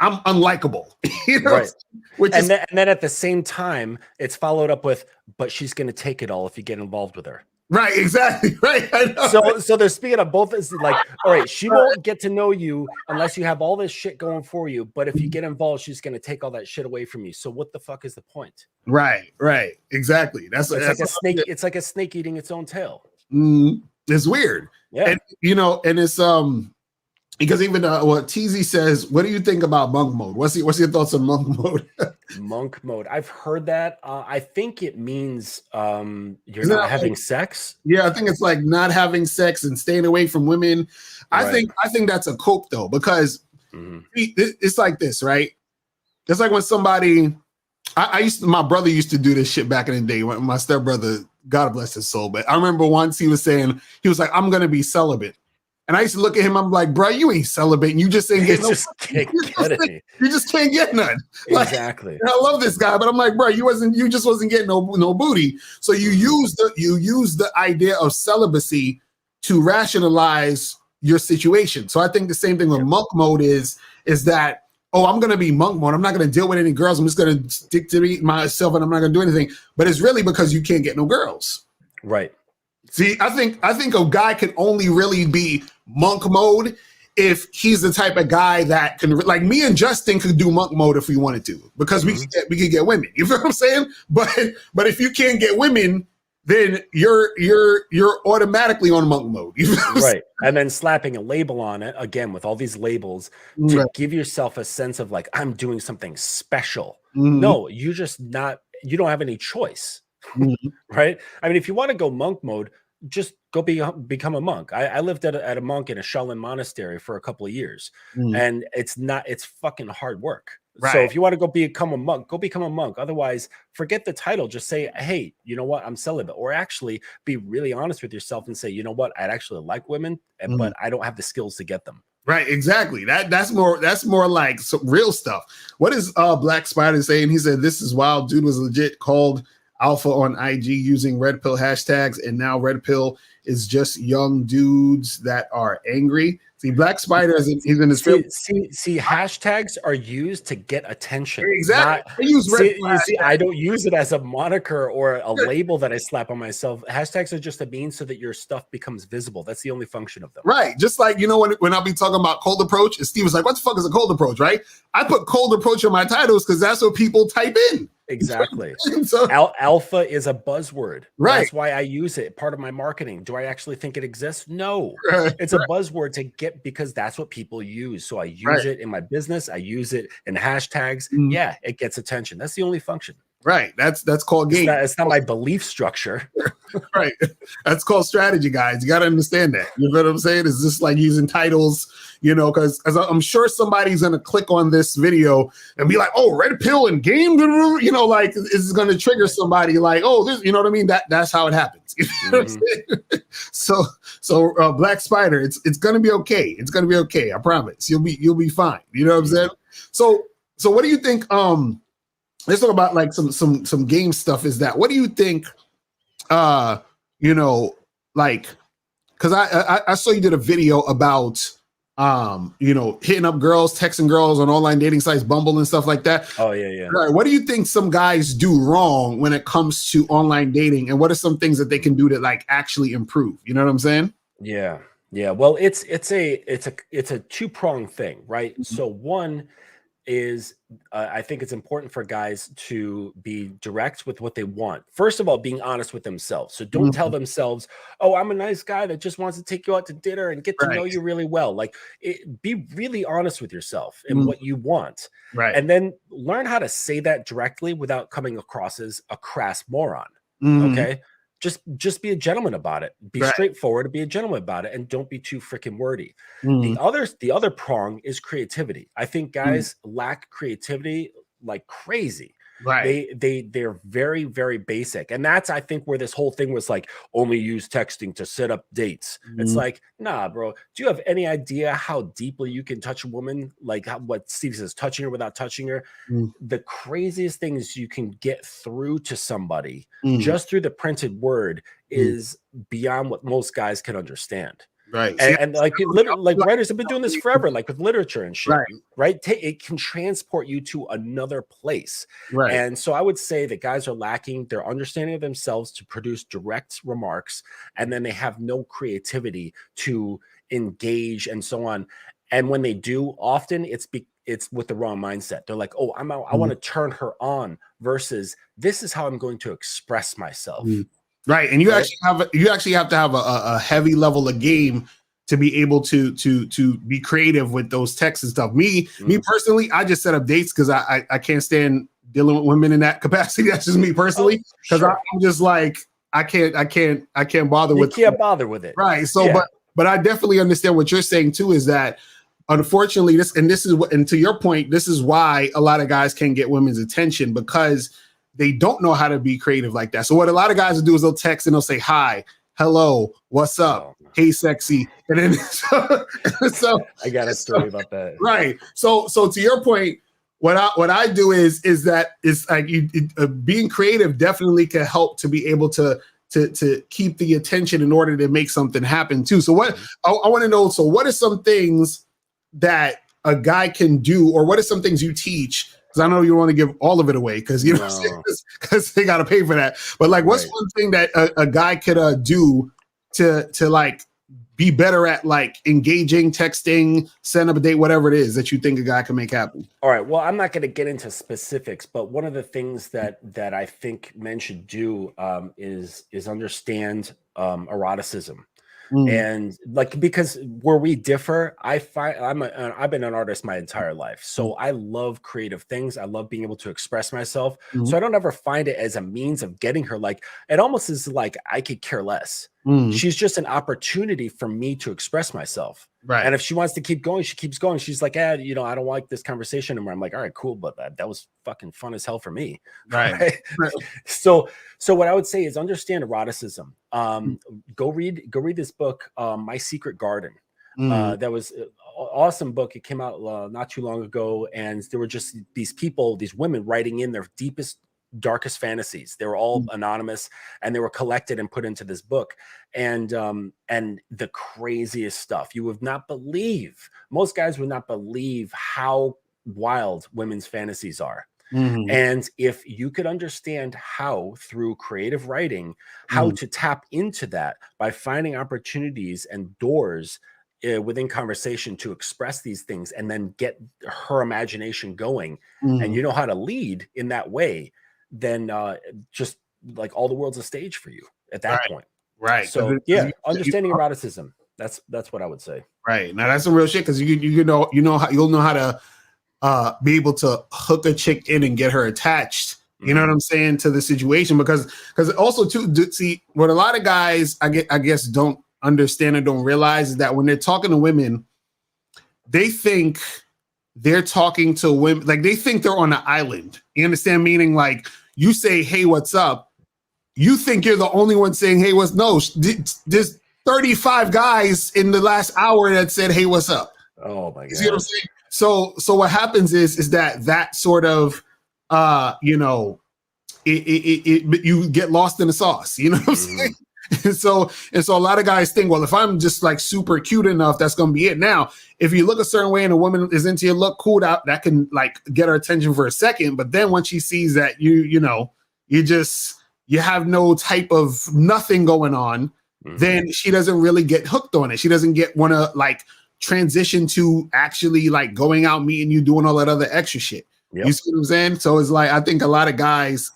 I'm unlikable. You know? Right. And then at the same time, it's followed up with, but she's going to take it all if you get involved with her. Right, exactly. Right. I know. So they're speaking of both. It's like, all right, she won't get to know you unless you have all this shit going for you. But if you get involved, she's going to take all that shit away from you. So what the fuck is the point? Right. Exactly. That's like a snake. It's like a snake eating its own tail. It's weird. Yeah. And you know, and it's because even what TZ says, what do you think about monk mode? What's your thoughts on monk mode? Monk mode. I've heard that. I think it means you're not having sex. Yeah, I think it's like not having sex and staying away from women. I think that's a cope though, because it's like this, right? It's like when somebody my brother used to do this shit back in the day. When my stepbrother, God bless his soul, but I remember once he was saying, he was like, I'm gonna be celibate. And I used to look at him, I'm like, bro, you ain't celibate. You just ain't getting you just can't get none. Exactly. Like, I love this guy, but I'm like, bro, you just wasn't getting no booty. So you use the idea of celibacy to rationalize your situation. So I think the same thing with monk mode is that, oh, I'm gonna be monk mode. I'm not gonna deal with any girls. I'm just gonna stick to myself and I'm not gonna do anything. But it's really because you can't get no girls. Right. See, I think a guy can only really be monk mode if he's the type of guy that can, like me and Justin could do monk mode if we wanted to, because we could get women. You feel what I'm saying? But if you can't get women, then you're automatically on monk mode. You know right. And then slapping a label on it again with all these labels to give yourself a sense of like, I'm doing something special. No, you don't have any choice. Right. I mean, if you want to go monk mode, just go become a monk. I lived at a monk in a Shaolin monastery for a couple of years, and it's fucking hard work. Right. So if you want to go become a monk, go become a monk. Otherwise, forget the title. Just say, hey, you know what? I'm celibate. Or actually be really honest with yourself and say, you know what? I'd actually like women, but I don't have the skills to get them. Right, exactly. That's more like some real stuff. What is Black Spider saying? He said, this is wild. Dude was legit called alpha on IG using red pill hashtags, and now red pill is just young dudes that are angry. See, Black Spider he's in his see, hashtags are used to get attention. Exactly. I don't use it as a moniker or a label that I slap on myself. Hashtags are just a means so that your stuff becomes visible. That's the only function of them. Right. Just like, when I'll be talking about cold approach, and Steve was like, what the fuck is a cold approach, right? I put cold approach in my titles because that's what people type in. Exactly. So, alpha is a buzzword. Right. That's why I use it. Part of my marketing. Do I actually think it exists? No. It's a buzzword to get, because that's what people use. So I use it in my business. I use it in hashtags. Yeah, it gets attention. That's the only function. Right. That's called game. It's not my belief structure. Right. That's called strategy, guys. You got to understand that. You know what I'm saying? It's just like using titles, because I'm sure somebody's going to click on this video and be like, oh, red pill and game, like it's going to trigger somebody like, oh, this, you know what I mean? That's how it happens. You know what I'm saying? So Black Spider, it's going to be okay. It's going to be okay. I promise. You'll be fine. You know what I'm saying? So what do you think? Let's talk about like some game stuff. Is that, what do you think? Like, because I saw you did a video about hitting up girls, texting girls on online dating sites, Bumble and stuff like that. Oh yeah. Right. What do you think some guys do wrong when it comes to online dating, and what are some things that they can do to like actually improve? You know what I'm saying? Yeah. Well, it's a two-pronged thing, right? So one is I think it's important for guys to be direct with what they want. First of all, being honest with themselves. So don't tell themselves, oh, I'm a nice guy that just wants to take you out to dinner and get to know you really well. Like, be really honest with yourself and what you want. Right. And then learn how to say that directly without coming across as a crass moron. Okay. Just be a gentleman about it. Be straightforward and be a gentleman about it, and don't be too freaking wordy. The other prong is creativity. I think guys lack creativity like crazy. Right. They're very, very basic. And that's, I think, where this whole thing was like, only use texting to set up dates. It's like, nah, bro. Do you have any idea how deeply you can touch a woman? Like what Steve says, touching her without touching her. The craziest things you can get through to somebody just through the printed word is beyond what most guys can understand. Right. And like writers have been doing this forever, like with literature and shit. Right. It can transport you to another place. Right. And so I would say that guys are lacking their understanding of themselves to produce direct remarks. And then they have no creativity to engage and so on. And when they do, often it's with the wrong mindset. They're like, oh, I want to turn her on, versus this is how I'm going to express myself. Right, and you actually have to have a heavy level of game to be able to be creative with those texts and stuff. Me personally, I just set up dates because I can't stand dealing with women in that capacity. That's just me personally, because I'm just like I can't bother with. You can't bother with it, right? So, but I definitely understand what you're saying too. Is that unfortunately and to your point, this is why a lot of guys can't get women's attention, because they don't know how to be creative like that. So what a lot of guys will do is they'll text and they'll say, hi, hello, what's up? Hey, sexy. And then so I got a story about that. Right. So to your point, what I do is that it's like being creative definitely can help to be able to keep the attention in order to make something happen too. So what I want to know, so what are some things that a guy can do, or what are some things you teach? Because I know you want to give all of it away, because because they got to pay for that. But like, what's one thing that a guy could do to like be better at like engaging, texting, setting up a date, whatever it is that you think a guy can make happen? All right. Well, I'm not going to get into specifics, but one of the things that I think men should do is understand eroticism. And like, because where we differ, I've been an artist my entire life. So I love creative things. I love being able to express myself. So I don't ever find it as a means of getting her. Like, it almost is like I could care less. She's just an opportunity for me to express myself. Right. And if she wants to keep going, she keeps going. She's like, I don't like this conversation anymore. I'm like, all right, cool. But that was fucking fun as hell for me. Right. So what I would say is understand eroticism. Go read this book, My Secret Garden. That was an awesome book. It came out not too long ago. And there were just these people, these women writing in their deepest, darkest fantasies. They were all anonymous, and they were collected and put into this book. And the craziest stuff, you would not believe, most guys would not believe how wild women's fantasies are. And if you could understand how, through creative writing, how to tap into that by finding opportunities and doors within conversation to express these things, and then get her imagination going, and you know how to lead in that way, then just like all the world's a stage for you at that point. Right. So yeah, understanding eroticism. That's what I would say. Right. Now that's some real shit, because you'll know how to be able to hook a chick in and get her attached. You know what I'm saying, to the situation, because also too, see, what a lot of guys I guess don't understand or don't realize is that when they're talking to women, they think they're talking to women, like they think they're on an island. You understand? Meaning, like, you say, hey, what's up? You think you're the only one saying, hey, what's no? There's 35 guys in the last hour that said, hey, what's up? Oh my God. You see what I'm saying? So what happens is that sort of, you get lost in the sauce. You know what I'm saying? And so a lot of guys think, well, if I'm just like super cute enough, that's going to be it. Now, if you look a certain way and a woman is into your look, cool, that can like get her attention for a second. But then once she sees that you have no type of nothing going on, then she doesn't really get hooked on it. She doesn't want to like transition to actually like going out, meeting you, doing all that other extra shit. Yep. You see what I'm saying? So it's like, I think a lot of guys,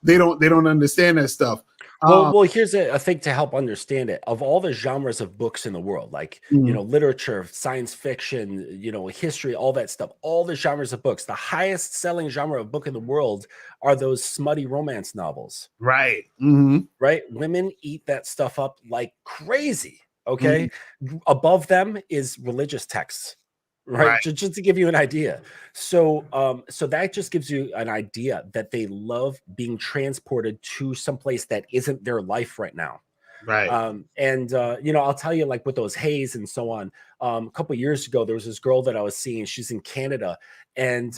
they don't understand that stuff. Well, here's a thing to help understand it. Of all the genres of books in the world, like, literature, science fiction, history, all that stuff, all the genres of books, the highest selling genre of book in the world are those smutty romance novels. Right. Right. Women eat that stuff up like crazy. Okay. Above them is religious texts. Right. Just to give you an idea. So that just gives you an idea that they love being transported to someplace that isn't their life right now. Right. I'll tell you, like with those haze and so on, a couple of years ago, there was this girl that I was seeing. She's in Canada, and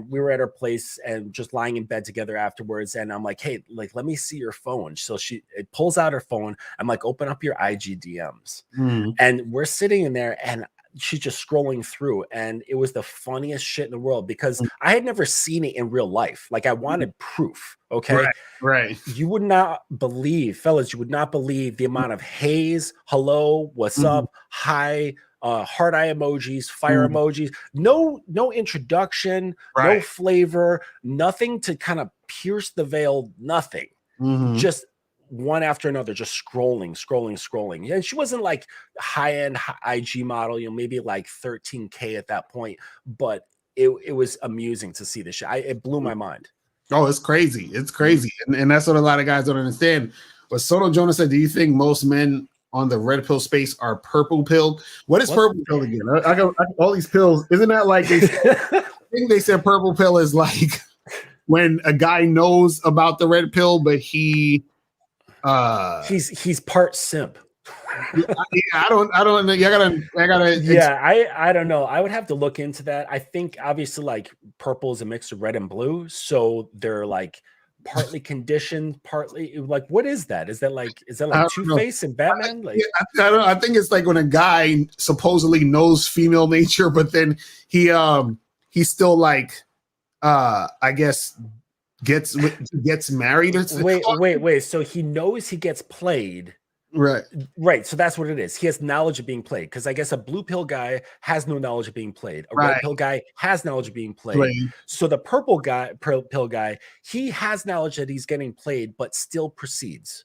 we were at her place and just lying in bed together afterwards. And I'm like, hey, like, let me see your phone. So it pulls out her phone. I'm like, open up your IG DMs. And we're sitting in there, and she's just scrolling through, and it was the funniest shit in the world, because I had never seen it in real life. Like, I wanted proof. Okay. Right. You would not believe, fellas, you would not believe the amount of haze, hello, what's up, hi, heart eye emojis, fire emojis, no introduction, no flavor, nothing to kind of pierce the veil, nothing. Just one after another, just scrolling. And she wasn't like high-end IG model, maybe like 13K at that point, but it was amusing to see this shit. It blew my mind. Oh, it's crazy. It's crazy. And that's what a lot of guys don't understand. But Soto Jonas said, do you think most men on the red pill space are purple pilled? What is purple pill again? I got all these pills. Isn't that like, I think they said purple pill is like when a guy knows about the red pill, but he's part simp. I don't know. I don't know. I would have to look into that. I think obviously like purple is a mix of red and blue, so they're like partly conditioned, partly like, what is that? Is that like Two-Face and Batman? Like, I think it's like when a guy supposedly knows female nature, but then he's still like I guess gets married. Wait. So he knows he gets played, Right. Right. So that's what it is. He has knowledge of being played. Because I guess a blue pill guy has no knowledge of being played. A red Right. pill guy has knowledge of being played. So the purple pill guy, he has knowledge that he's getting played, but still proceeds.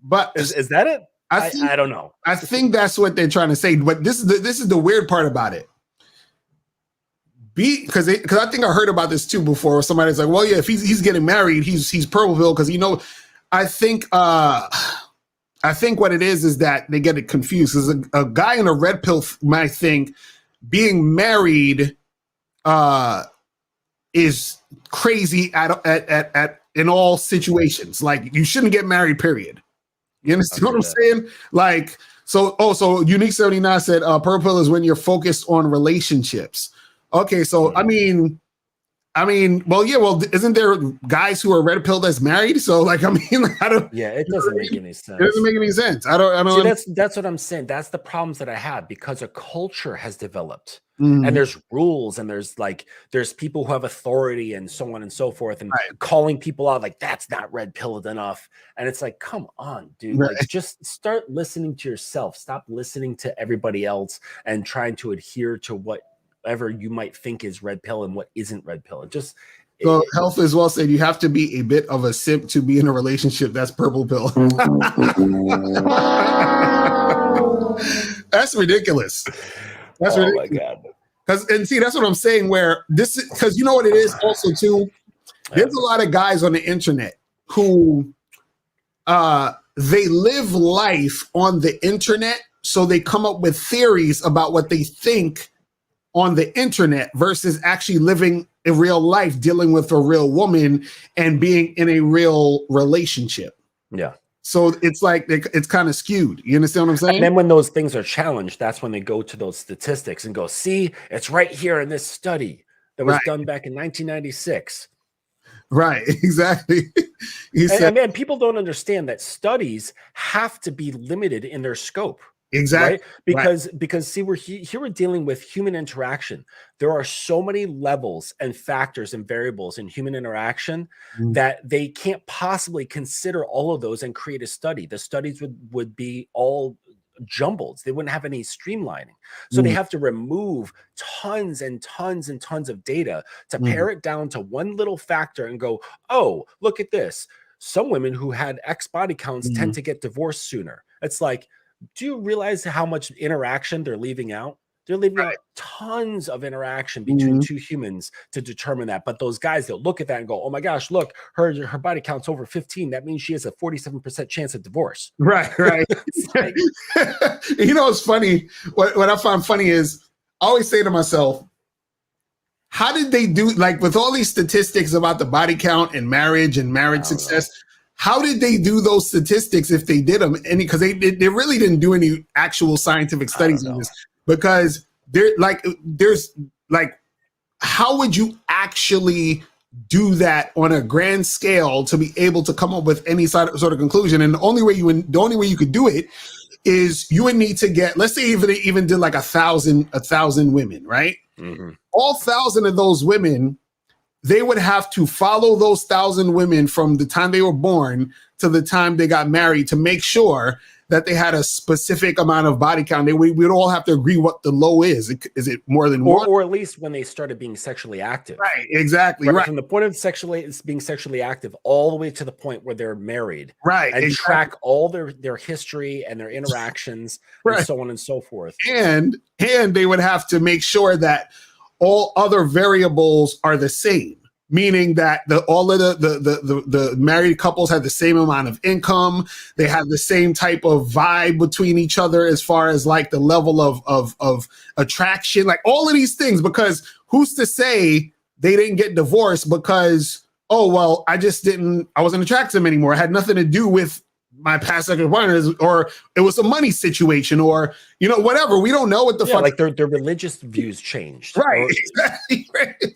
But is that it? I don't know. I think that's what they're trying to say. But this is the weird part about it. Because I think I heard about this too before. Where somebody's like, well, yeah, if he's getting married, he's purple pill because I think what it is that they get it confused. Because a guy in a red pill might think being married is crazy at in all situations. Like you shouldn't get married, period. You understand what I'm saying? Like, so Unique 79 said purple pill is when you're focused on relationships. Okay, so I mean, well, yeah, well, isn't there guys who are red pill that's married? So, like, I mean, I don't. Yeah, it doesn't make any sense. It doesn't make any sense. I don't. See, that's what I'm saying. That's the problems that I have because a culture has developed, and there's rules, and there's people who have authority, and so on and so forth, and calling people out like that's not red pilled enough, and it's like, come on, dude, like just start listening to yourself. Stop listening to everybody else and trying to adhere to whatever you might think is red pill and what isn't red pill. So Health as well said you have to be a bit of a simp to be in a relationship. That's purple pill. That's ridiculous. That's ridiculous. My God. That's what I'm saying. Where because you know what it is also too. There's a lot of guys on the internet who they live life on the internet, so they come up with theories about what they think on the internet versus actually living in real life, dealing with a real woman and being in a real relationship. Yeah. So it's like it's kind of skewed. You understand what I'm saying? And then when those things are challenged, that's when they go to those statistics and go, see, it's right here in this study that was done back in 1996. Right, exactly. And people don't understand that studies have to be limited in their scope. Exactly. Right? Because see, here we're dealing with human interaction. There are so many levels and factors and variables in human interaction that they can't possibly consider all of those and create a study. The studies would be all jumbled. They wouldn't have any streamlining. So they have to remove tons and tons and tons of data to pare it down to one little factor and go, oh, look at this. Some women who had X body counts tend to get divorced sooner. It's like, do you realize how much interaction they're leaving out? They're leaving out tons of interaction between two humans to determine that. But those guys, they'll look at that and go, oh my gosh, look, her body count's over 15. That means she has a 47% chance of divorce. Right. Like, you know, it's funny. What I find funny is I always say to myself, how did they do, like with all these statistics about the body count and marriage success, how did they do those statistics if they did them? And because they really didn't do any actual scientific studies on this, because there's how would you actually do that on a grand scale to be able to come up with any sort of conclusion? And the only way you could do it is you would need to get, let's say even did like 1,000 women, right? All 1,000 of those women, they would have to follow those 1,000 women from the time they were born to the time they got married to make sure that they had a specific amount of body count. We'd all have to agree what the low is. Is it more than one? Or at least when they started being sexually active. Right, exactly. Right. From the point of being sexually active all the way to the point where they're married. Right. And track all their history and their interactions and so on and so forth. And they would have to make sure that all other variables are the same, meaning that all of the married couples have the same amount of income. They have the same type of vibe between each other as far as like the level of attraction, like all of these things, because who's to say they didn't get divorced because, oh, well, I wasn't attracted to them anymore. It had nothing to do with my past sexual partners, or it was a money situation, or whatever. We don't know what the fuck. Like their religious views changed, right? Exactly.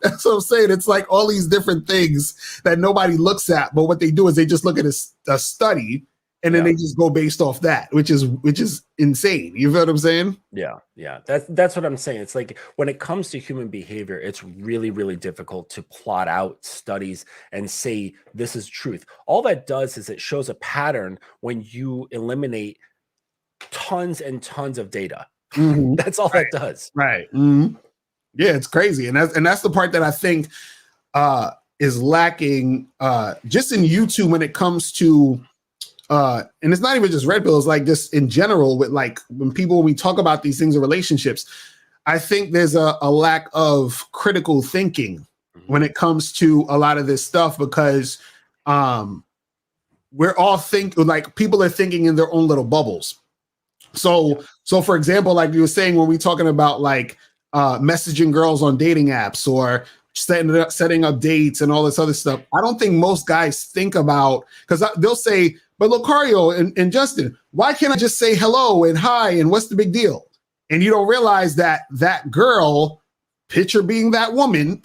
That's what I'm saying. It's like all these different things that nobody looks at, but what they do is they just look at a study and then they just go based off that, which is insane. You feel what I'm saying? Yeah. That's what I'm saying. It's like when it comes to human behavior, it's really, really difficult to plot out studies and say this is truth. All that does is it shows a pattern when you eliminate tons and tons of data. Mm-hmm. That's all that does. Right. Mm-hmm. Yeah, it's crazy. And that's the part that I think is lacking just in YouTube when it comes to and it's not even just red pill, it's like just in general with like when we talk about these things in relationships, I think there's a lack of critical thinking when it comes to a lot of this stuff because we're all like people are thinking in their own little bubbles. So for example, like you were saying, when we're talking about like messaging girls on dating apps or setting up dates and all this other stuff, I don't think most guys think about, because they'll say, but Locario and Justin, why can't I just say hello and hi and what's the big deal? And you don't realize that girl, picture being that woman,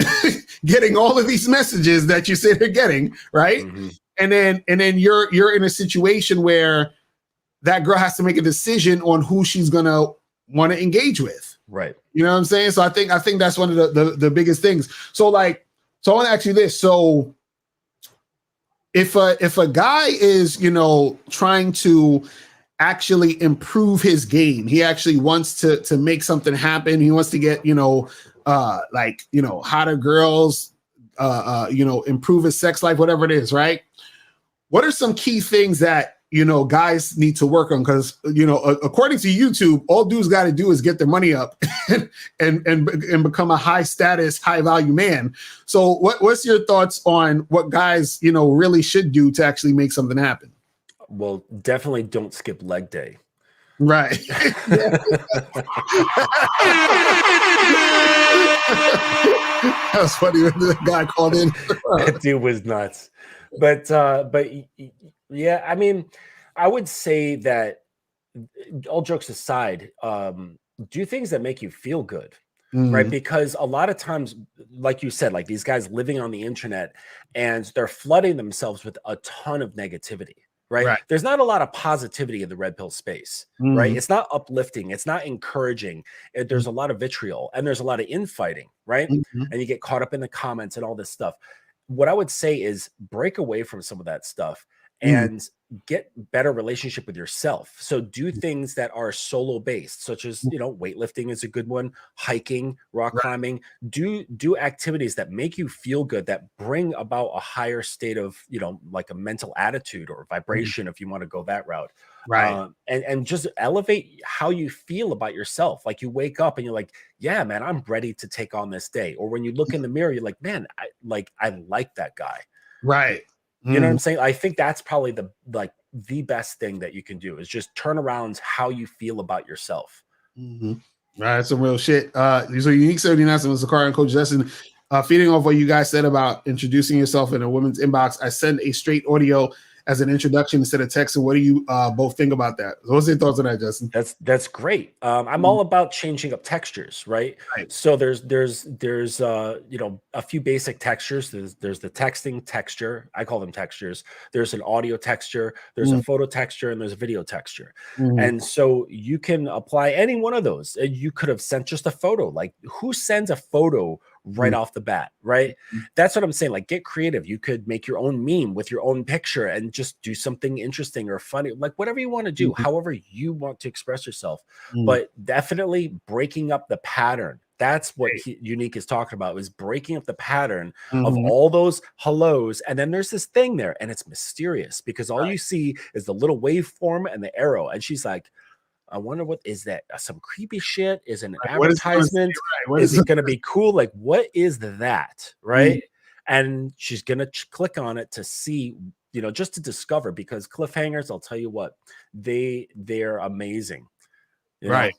getting all of these messages that you say they're getting, right? Mm-hmm. And then you're in a situation where that girl has to make a decision on who she's gonna want to engage with. Right. You know what I'm saying? So I think that's one of the biggest things. So I want to ask you this. So if a guy is, trying to actually improve his game, he actually wants to make something happen. He wants to get, hotter girls, improve his sex life, whatever it is, right? What are some key things that, guys need to work on? Because, according to YouTube, all dudes got to do is get their money up and become a high status, high value man. So what's your thoughts on what guys, really should do to actually make something happen? Well, definitely don't skip leg day. Right. That was funny when the guy called in. That dude was nuts. But yeah, I mean, I would say that all jokes aside, do things that make you feel good, right? Because a lot of times, like you said, like these guys living on the internet and they're flooding themselves with a ton of negativity, right? There's not a lot of positivity in the red pill space, right? It's not uplifting. It's not encouraging. There's a lot of vitriol and there's a lot of infighting, right? And you get caught up in the comments and all this stuff. What I would say is break away from some of that stuff and get better relationship with yourself. So do things that are solo based, such as, weightlifting is a good one, hiking, rock climbing, do activities that make you feel good, that bring about a higher state of, like a mental attitude or vibration, if you want to go that route. Right. And just elevate how you feel about yourself. Like you wake up and you're like, yeah, man, I'm ready to take on this day. Or when you look in the mirror, you're like, man, I like that guy. Right. You know what I'm saying? I think that's probably the best thing that you can do is just turn around how you feel about yourself. All right, some real shit. So Unique 79 with Locario and Coach Justin. Feeding off what you guys said about introducing yourself in a women's inbox, I send a straight audio as an introduction instead of text. And what do you both think about that? So what's your thoughts on that, Justin? That's great. I'm all about changing up textures, right? So there's a few basic textures. There's the texting texture. I call them textures. There's an audio texture. There's a photo texture, and there's a video texture. And so you can apply any one of those. You could have sent just a photo. Like who sends a photo right off the bat, right? That's what I'm saying. Like, get creative. You could make your own meme with your own picture and just do something interesting or funny, like whatever you want to do, however you want to express yourself. But definitely breaking up the pattern. That's what Unique is talking about, is breaking up the pattern of all those hellos. And then there's this thing there, and it's mysterious because all you see is the little waveform and the arrow. And she's like, I wonder, what is that? Some creepy shit? Is it an advertisement? Is it going to be cool? Like, what is that? Right. And she's going to click on it to see, just to discover, because cliffhangers, I'll tell you what, they're amazing. Right.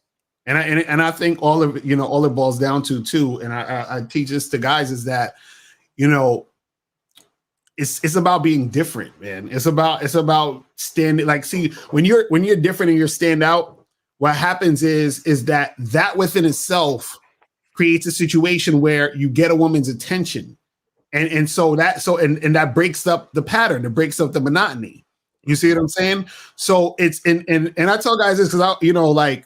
And I think all it boils down to too, and I teach this to guys, is that, it's about being different, man. It's about standing, like, see, when you're different and you're stand out, what happens is that within itself creates a situation where you get a woman's attention. And that breaks up the pattern. It breaks up the monotony. You see what I'm saying? So it's and I tell guys this because I, you know, like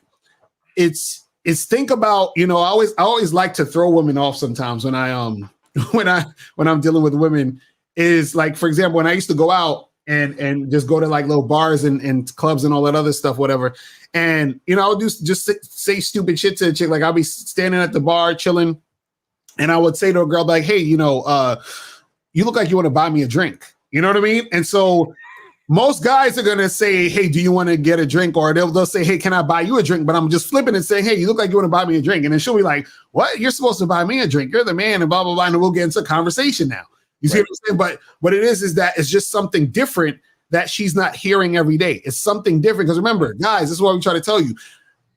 it's think about, you know, I always like to throw women off sometimes when I when I'm dealing with women, is like, for example, when I used to go out and just go to like little bars and clubs and all that other stuff, whatever. And, you know, I'll just say stupid shit to a chick. Like I'll be standing at the bar chilling and I would say to a girl like, hey, you know, you look like you want to buy me a drink. You know what I mean? And so most guys are going to say, hey, do you want to get a drink? Or they'll say, hey, can I buy you a drink? But I'm just flipping and saying, hey, you look like you want to buy me a drink. And then she'll be like, what? You're supposed to buy me a drink. You're the man and blah, blah, blah. And we'll get into a conversation now. You see what I'm saying? But what it is that it's just something different that she's not hearing every day. It's something different. Because remember, guys, this is what we try to tell you.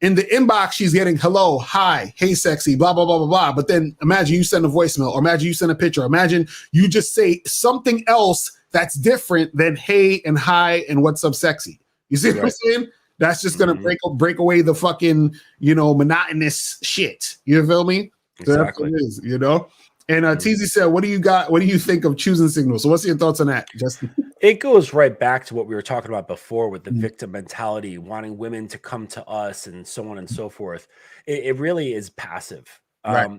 In the inbox, she's getting hello, hi, hey, sexy, blah, blah, blah, blah, blah. But then imagine you send a voicemail, or imagine you send a picture. Imagine you just say something else that's different than hey and hi and what's up, sexy. You see what I'm saying? That's just going to break away the fucking, you know, monotonous shit. You feel me? Exactly. So that's what it is, you know? And TZ said, what do you got? What do you think of choosing signals? So what's your thoughts on that, Justin? It goes right back to what we were talking about before with the victim mentality, wanting women to come to us and so on and so forth. It really is passive. Right.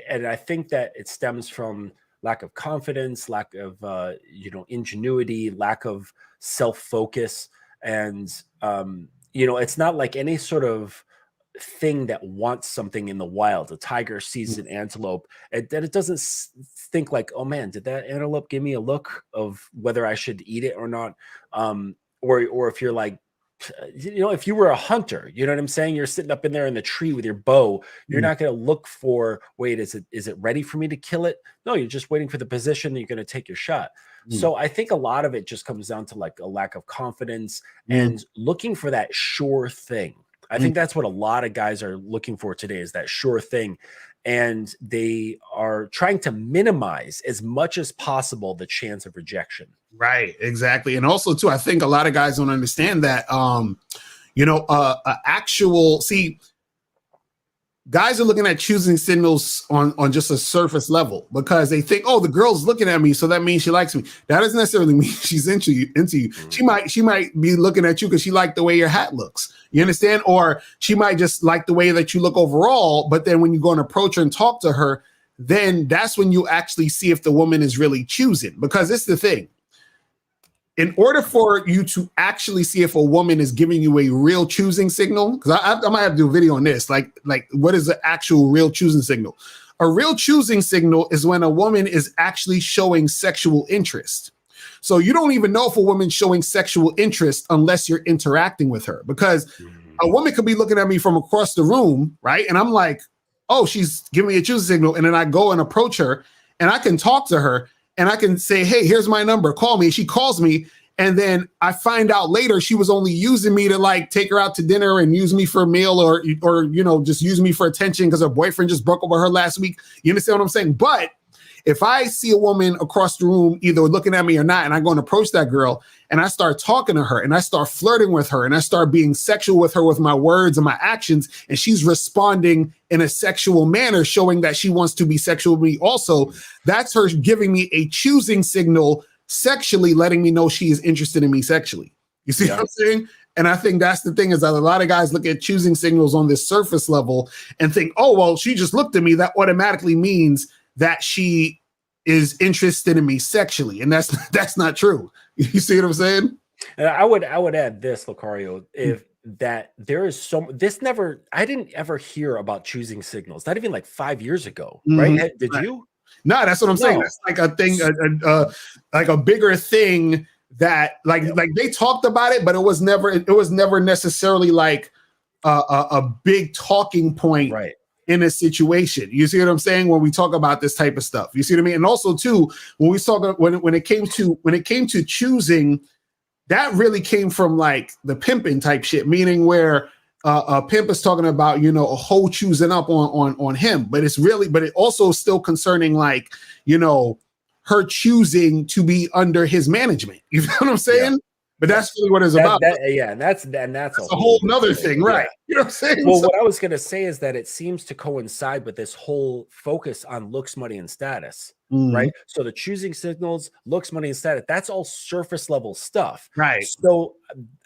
And I think that it stems from lack of confidence, lack of, you know, ingenuity, lack of self-focus. And, you know, it's not like any sort of thing that wants something in the wild. A tiger sees an antelope, and then it doesn't think like, oh man, did that antelope give me a look of whether I should eat it or not? Or if you're like, you know, if you were a hunter, you know what I'm saying? You're sitting up in there in the tree with your bow. You're not going to look for, wait, is it ready for me to kill it? No, you're just waiting for the position that you're going to take your shot. So I think a lot of it just comes down to like a lack of confidence and looking for that sure thing. I think that's what a lot of guys are looking for today, is that sure thing. And they are trying to minimize as much as possible the chance of rejection. Right, exactly. And also, too, I think a lot of guys don't understand that, you know, guys are looking at choosing signals on just a surface level because they think, oh, the girl's looking at me, so that means she likes me. That doesn't necessarily mean she's into you. She might be looking at you because she liked the way your hat looks. You understand? Or she might just like the way that you look overall. But then when you go and approach her and talk to her, then that's when you actually see if the woman is really choosing. Because it's the thing. In order for you to actually see if a woman is giving you a real choosing signal, because I might have to do a video on this, like what is the actual real choosing signal? A real choosing signal is when a woman is actually showing sexual interest. So you don't even know if a woman's showing sexual interest unless you're interacting with her, because a woman could be looking at me from across the room, right? And I'm like, oh, she's giving me a choosing signal. And then I go and approach her and I can talk to her. And I can say, hey, here's my number. Call me. She calls me. And then I find out later she was only using me to like take her out to dinner and use me for a meal or you know, just use me for attention because her boyfriend just broke up with her last week. You understand what I'm saying? But if I see a woman across the room either looking at me or not, and I go and approach that girl and I start talking to her and I start flirting with her and I start being sexual with her with my words and my actions, and she's responding in a sexual manner, showing that she wants to be sexual with me also, that's her giving me a choosing signal sexually, letting me know she is interested in me sexually. You see what I'm saying? And I think that's the thing, is that a lot of guys look at choosing signals on this surface level and think, oh, well, she just looked at me. That automatically means that she is interested in me sexually. And that's not true. You see what I'm saying? And I would add this, Locario, if that there is I didn't ever hear about choosing signals, not even like 5 years ago, right? Did you? No, that's what I'm saying. That's like a thing, like a bigger thing that like they talked about it, but it was never necessarily like a big talking point in a situation. You see what I'm saying? When we talk about this type of stuff, you see what I mean? And also too, when we talk, when it came to choosing, that really came from like the pimping type shit, meaning where a pimp is talking about, you know, a hoe choosing up on him, but it also still concerning like, you know, her choosing to be under his management. You know what I'm saying? But that's really what it's about. Yeah, and that's a whole nother thing, right? Yeah. You know what I'm saying? Well, what I was going to say is that it seems to coincide with this whole focus on looks, money, and status, right? So the choosing signals, looks, money, and status, that's all surface level stuff. Right. So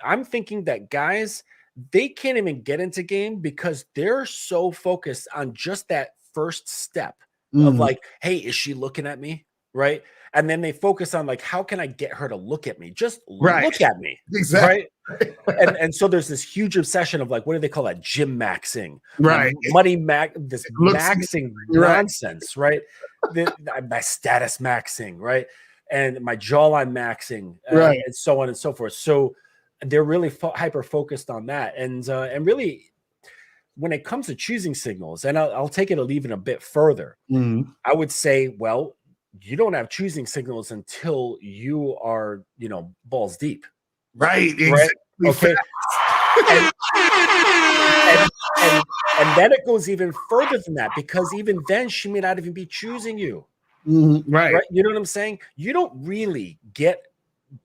I'm thinking that guys, they can't even get into game because they're so focused on just that first step of like, hey, is she looking at me? Right. And then they focus on like, how can I get her to look at me? Just look at me. Exactly. Right. And so there's this huge obsession of like, what do they call that? Gym maxing, right? This maxing nonsense, right? My status maxing, right? And my jawline maxing, right? And so on and so forth. So they're really hyper focused on that, and really, when it comes to choosing signals, and I'll take it or leave it a bit further. I would say, well, you don't have choosing signals until you are, balls deep. Right. Right. Okay. and then it goes even further than that, because even then she may not even be choosing you. Right. You know what I'm saying? You don't really get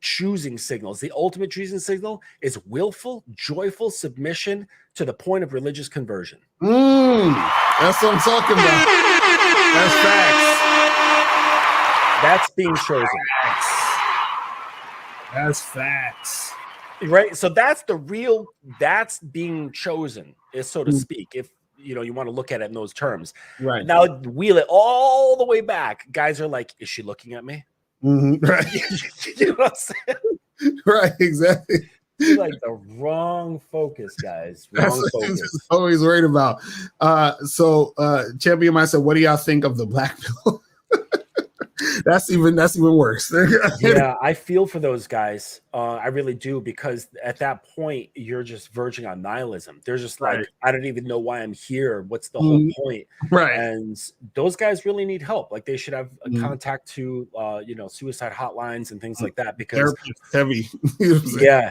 choosing signals. The ultimate choosing signal is willful, joyful submission to the point of religious conversion. That's what I'm talking about. That's facts. That's being chosen. That's facts. Right. So that's being chosen, is so to speak. If you want to look at it in those terms. Right. Now wheel it all the way back. Guys are like, is she looking at me? Right. You know what I'm saying? Right. Exactly. Like the wrong focus, guys. Wrong focus. Always worried about. So Champion Mind said, what do y'all think of the black pill? That's even worse. Yeah, I feel for those guys. I really do, because at that point you're just verging on nihilism. They're just like, I don't even know why I'm here. What's the whole point? Right. And those guys really need help. Like, they should have a contact to suicide hotlines and things like that, because heavy.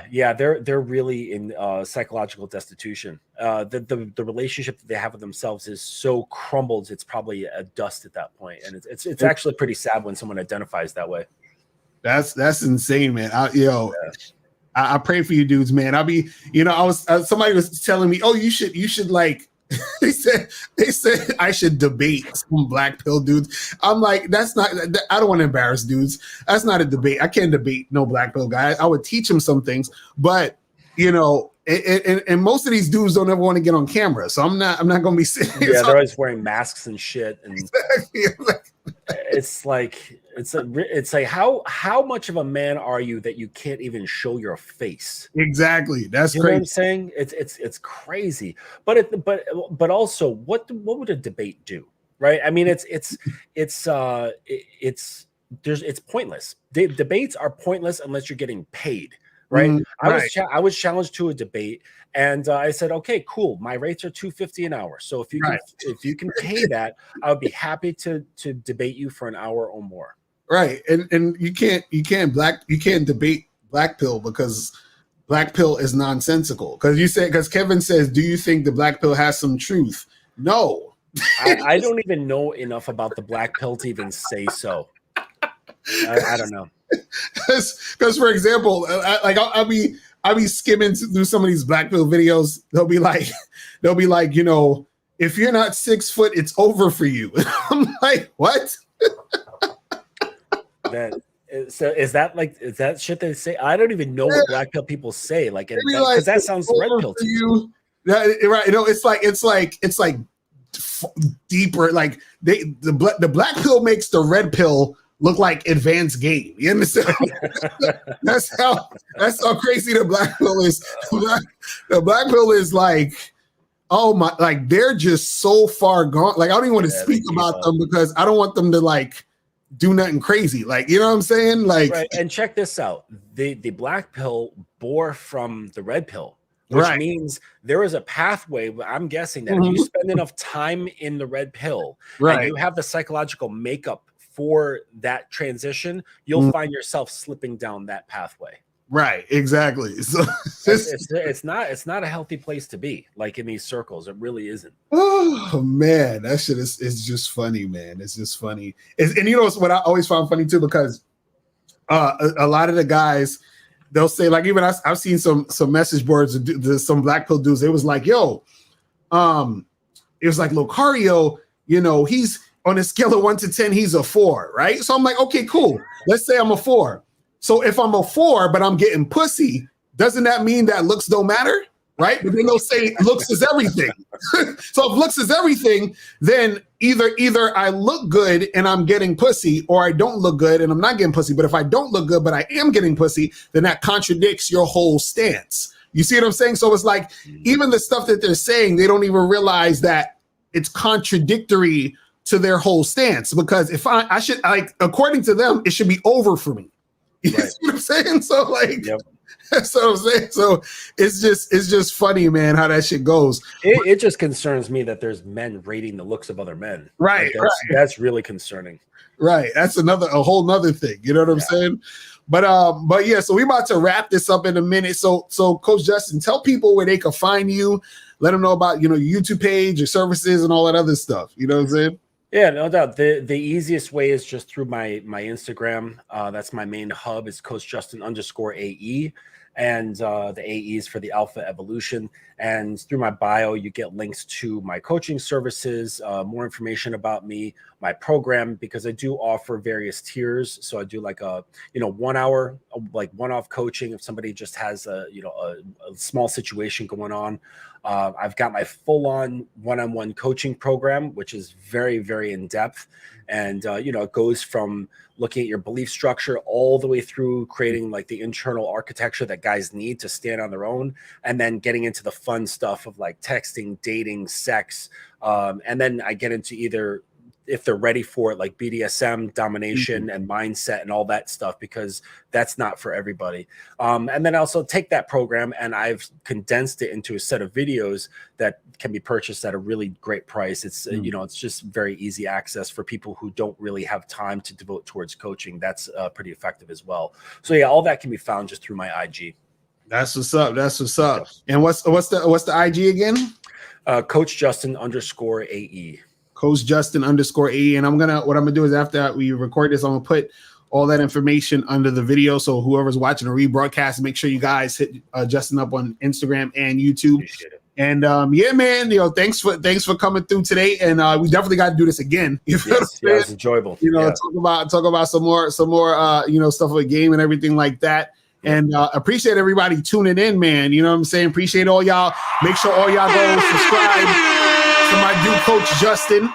yeah, they're really in psychological destitution. The relationship that they have with themselves is so crumbled, it's probably a dust at that point. And it's actually pretty sad when someone identifies that way. That's insane, man. I pray for you dudes, man. I'll be, somebody was telling me, oh, you should like, they said I should debate some black pill dudes. I'm like, I don't want to embarrass dudes. That's not a debate. I can't debate no black pill guy. I would teach him some things, but and most of these dudes don't ever want to get on camera. So I'm not going to be sitting. Yeah, they're always wearing masks and shit. And exactly. it's like how much of a man are you that you can't even show your face? Exactly. That's crazy. Know what I'm saying? It's crazy. But also, what would a debate do? Right? I mean, it's pointless. Debates are pointless unless you're getting paid. Right. I was challenged to a debate, and I said, okay, cool. My rates are $250 an hour. So if you can pay that, I would be happy to debate you for an hour or more. Right. And you can't debate black pill, because black pill is nonsensical. Because Kevin says, do you think the black pill has some truth? No. I don't even know enough about the black pill to even say so. I don't know. Because for example, I'll be skimming through some of these black pill videos. They'll be like, if you're not 6 foot, it's over for you. I'm like, what? Is that shit they say? I don't even know what black pill people say. Like, because that sounds red pill to you. Right. It's like deeper. Like the black pill makes the red pill look like advanced game. You understand? That's how crazy the black pill is. The black pill is like, oh my, like they're just so far gone. Like I don't even want to speak about them, because I don't want them to like do nothing crazy. Like, you know what I'm saying? Like, right. And check this out. The black pill bore from the red pill, which means there is a pathway. I'm guessing that if you spend enough time in the red pill, and you have the psychological makeup for that transition, you'll find yourself slipping down that pathway. Right, exactly. So it's not a healthy place to be, like in these circles. It really isn't. Oh man, that shit is just funny, man. It's just funny. And you know what I always found funny too, because a lot of the guys, they'll say like, even I've seen some message boards, some black pill dudes. It was like, yo, it was like Locario, you know, he's on a scale of 1 to 10, he's a 4, right? So I'm like, okay, cool. Let's say I'm a 4. So if I'm a 4, but I'm getting pussy, doesn't that mean that looks don't matter? Right? But then they'll say looks is everything. So if looks is everything, then either I look good and I'm getting pussy, or I don't look good and I'm not getting pussy. But if I don't look good, but I am getting pussy, then that contradicts your whole stance. You see what I'm saying? So it's like, even the stuff that they're saying, they don't even realize that it's contradictory to their whole stance. Because if I should, like, according to them, it should be over for me. You Right. see what I'm saying? So like, Yep. that's what I'm saying. So it's just funny, man, how that shit goes. It just concerns me that there's men rating the looks of other men. Right, Like, that's really concerning. Right. That's a whole nother thing. You know what I'm saying? But yeah, so we're about to wrap this up in a minute. So Coach Justin, tell people where they can find you. Let them know about, your YouTube page, your services, and all that other stuff. You know what I'm saying? Yeah, no doubt. The easiest way is just through my Instagram. That's my main hub. It's Coach Justin _AE. And the AE is for the Alpha Evolution. And through my bio, you get links to my coaching services, more information about me, my program, because I do offer various tiers. So I do like a 1 hour, like one-off coaching if somebody just has a small situation going on. I've got my full-on one-on-one coaching program, which is very, very in-depth. And, it goes from looking at your belief structure all the way through creating like the internal architecture that guys need to stand on their own, and then getting into the fun stuff of like texting, dating, sex. And then I get into either, if they're ready for it, like BDSM, domination, and mindset and all that stuff, because that's not for everybody. And then also take that program, and I've condensed it into a set of videos that can be purchased at a really great price. It's, it's just very easy access for people who don't really have time to devote towards coaching. That's pretty effective as well. So yeah, all that can be found just through my IG. That's what's up. That's what's up. And what's the IG again? Coach Justin _AE. Coach Justin _AE. And what I'm gonna do is, after we record this, I'm gonna put all that information under the video. So whoever's watching a rebroadcast, make sure you guys hit Justin up on Instagram and YouTube. Appreciate it. And yeah, man, thanks for coming through today. And we definitely got to do this again. Yes, it's enjoyable. Talk about some more stuff with game and everything like that. And appreciate everybody tuning in, man. You know what I'm saying? Appreciate all y'all. Make sure all y'all go subscribe to my dude, Coach Justin.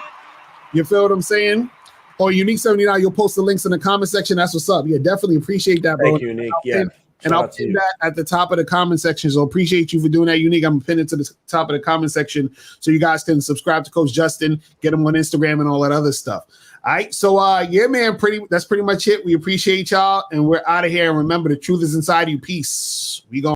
You feel what I'm saying? Or Unique 79, you'll post the links in the comment section. That's what's up. Yeah, definitely appreciate that, bro. Thank you, Unique. And I'll pin that at the top of the comment section. So appreciate you for doing that, Unique. I'm going to pin it to the top of the comment section so you guys can subscribe to Coach Justin, get him on Instagram and all that other stuff. All right. So yeah, man, that's pretty much it. We appreciate y'all, and we're out of here. And remember, the truth is inside you. Peace. We going.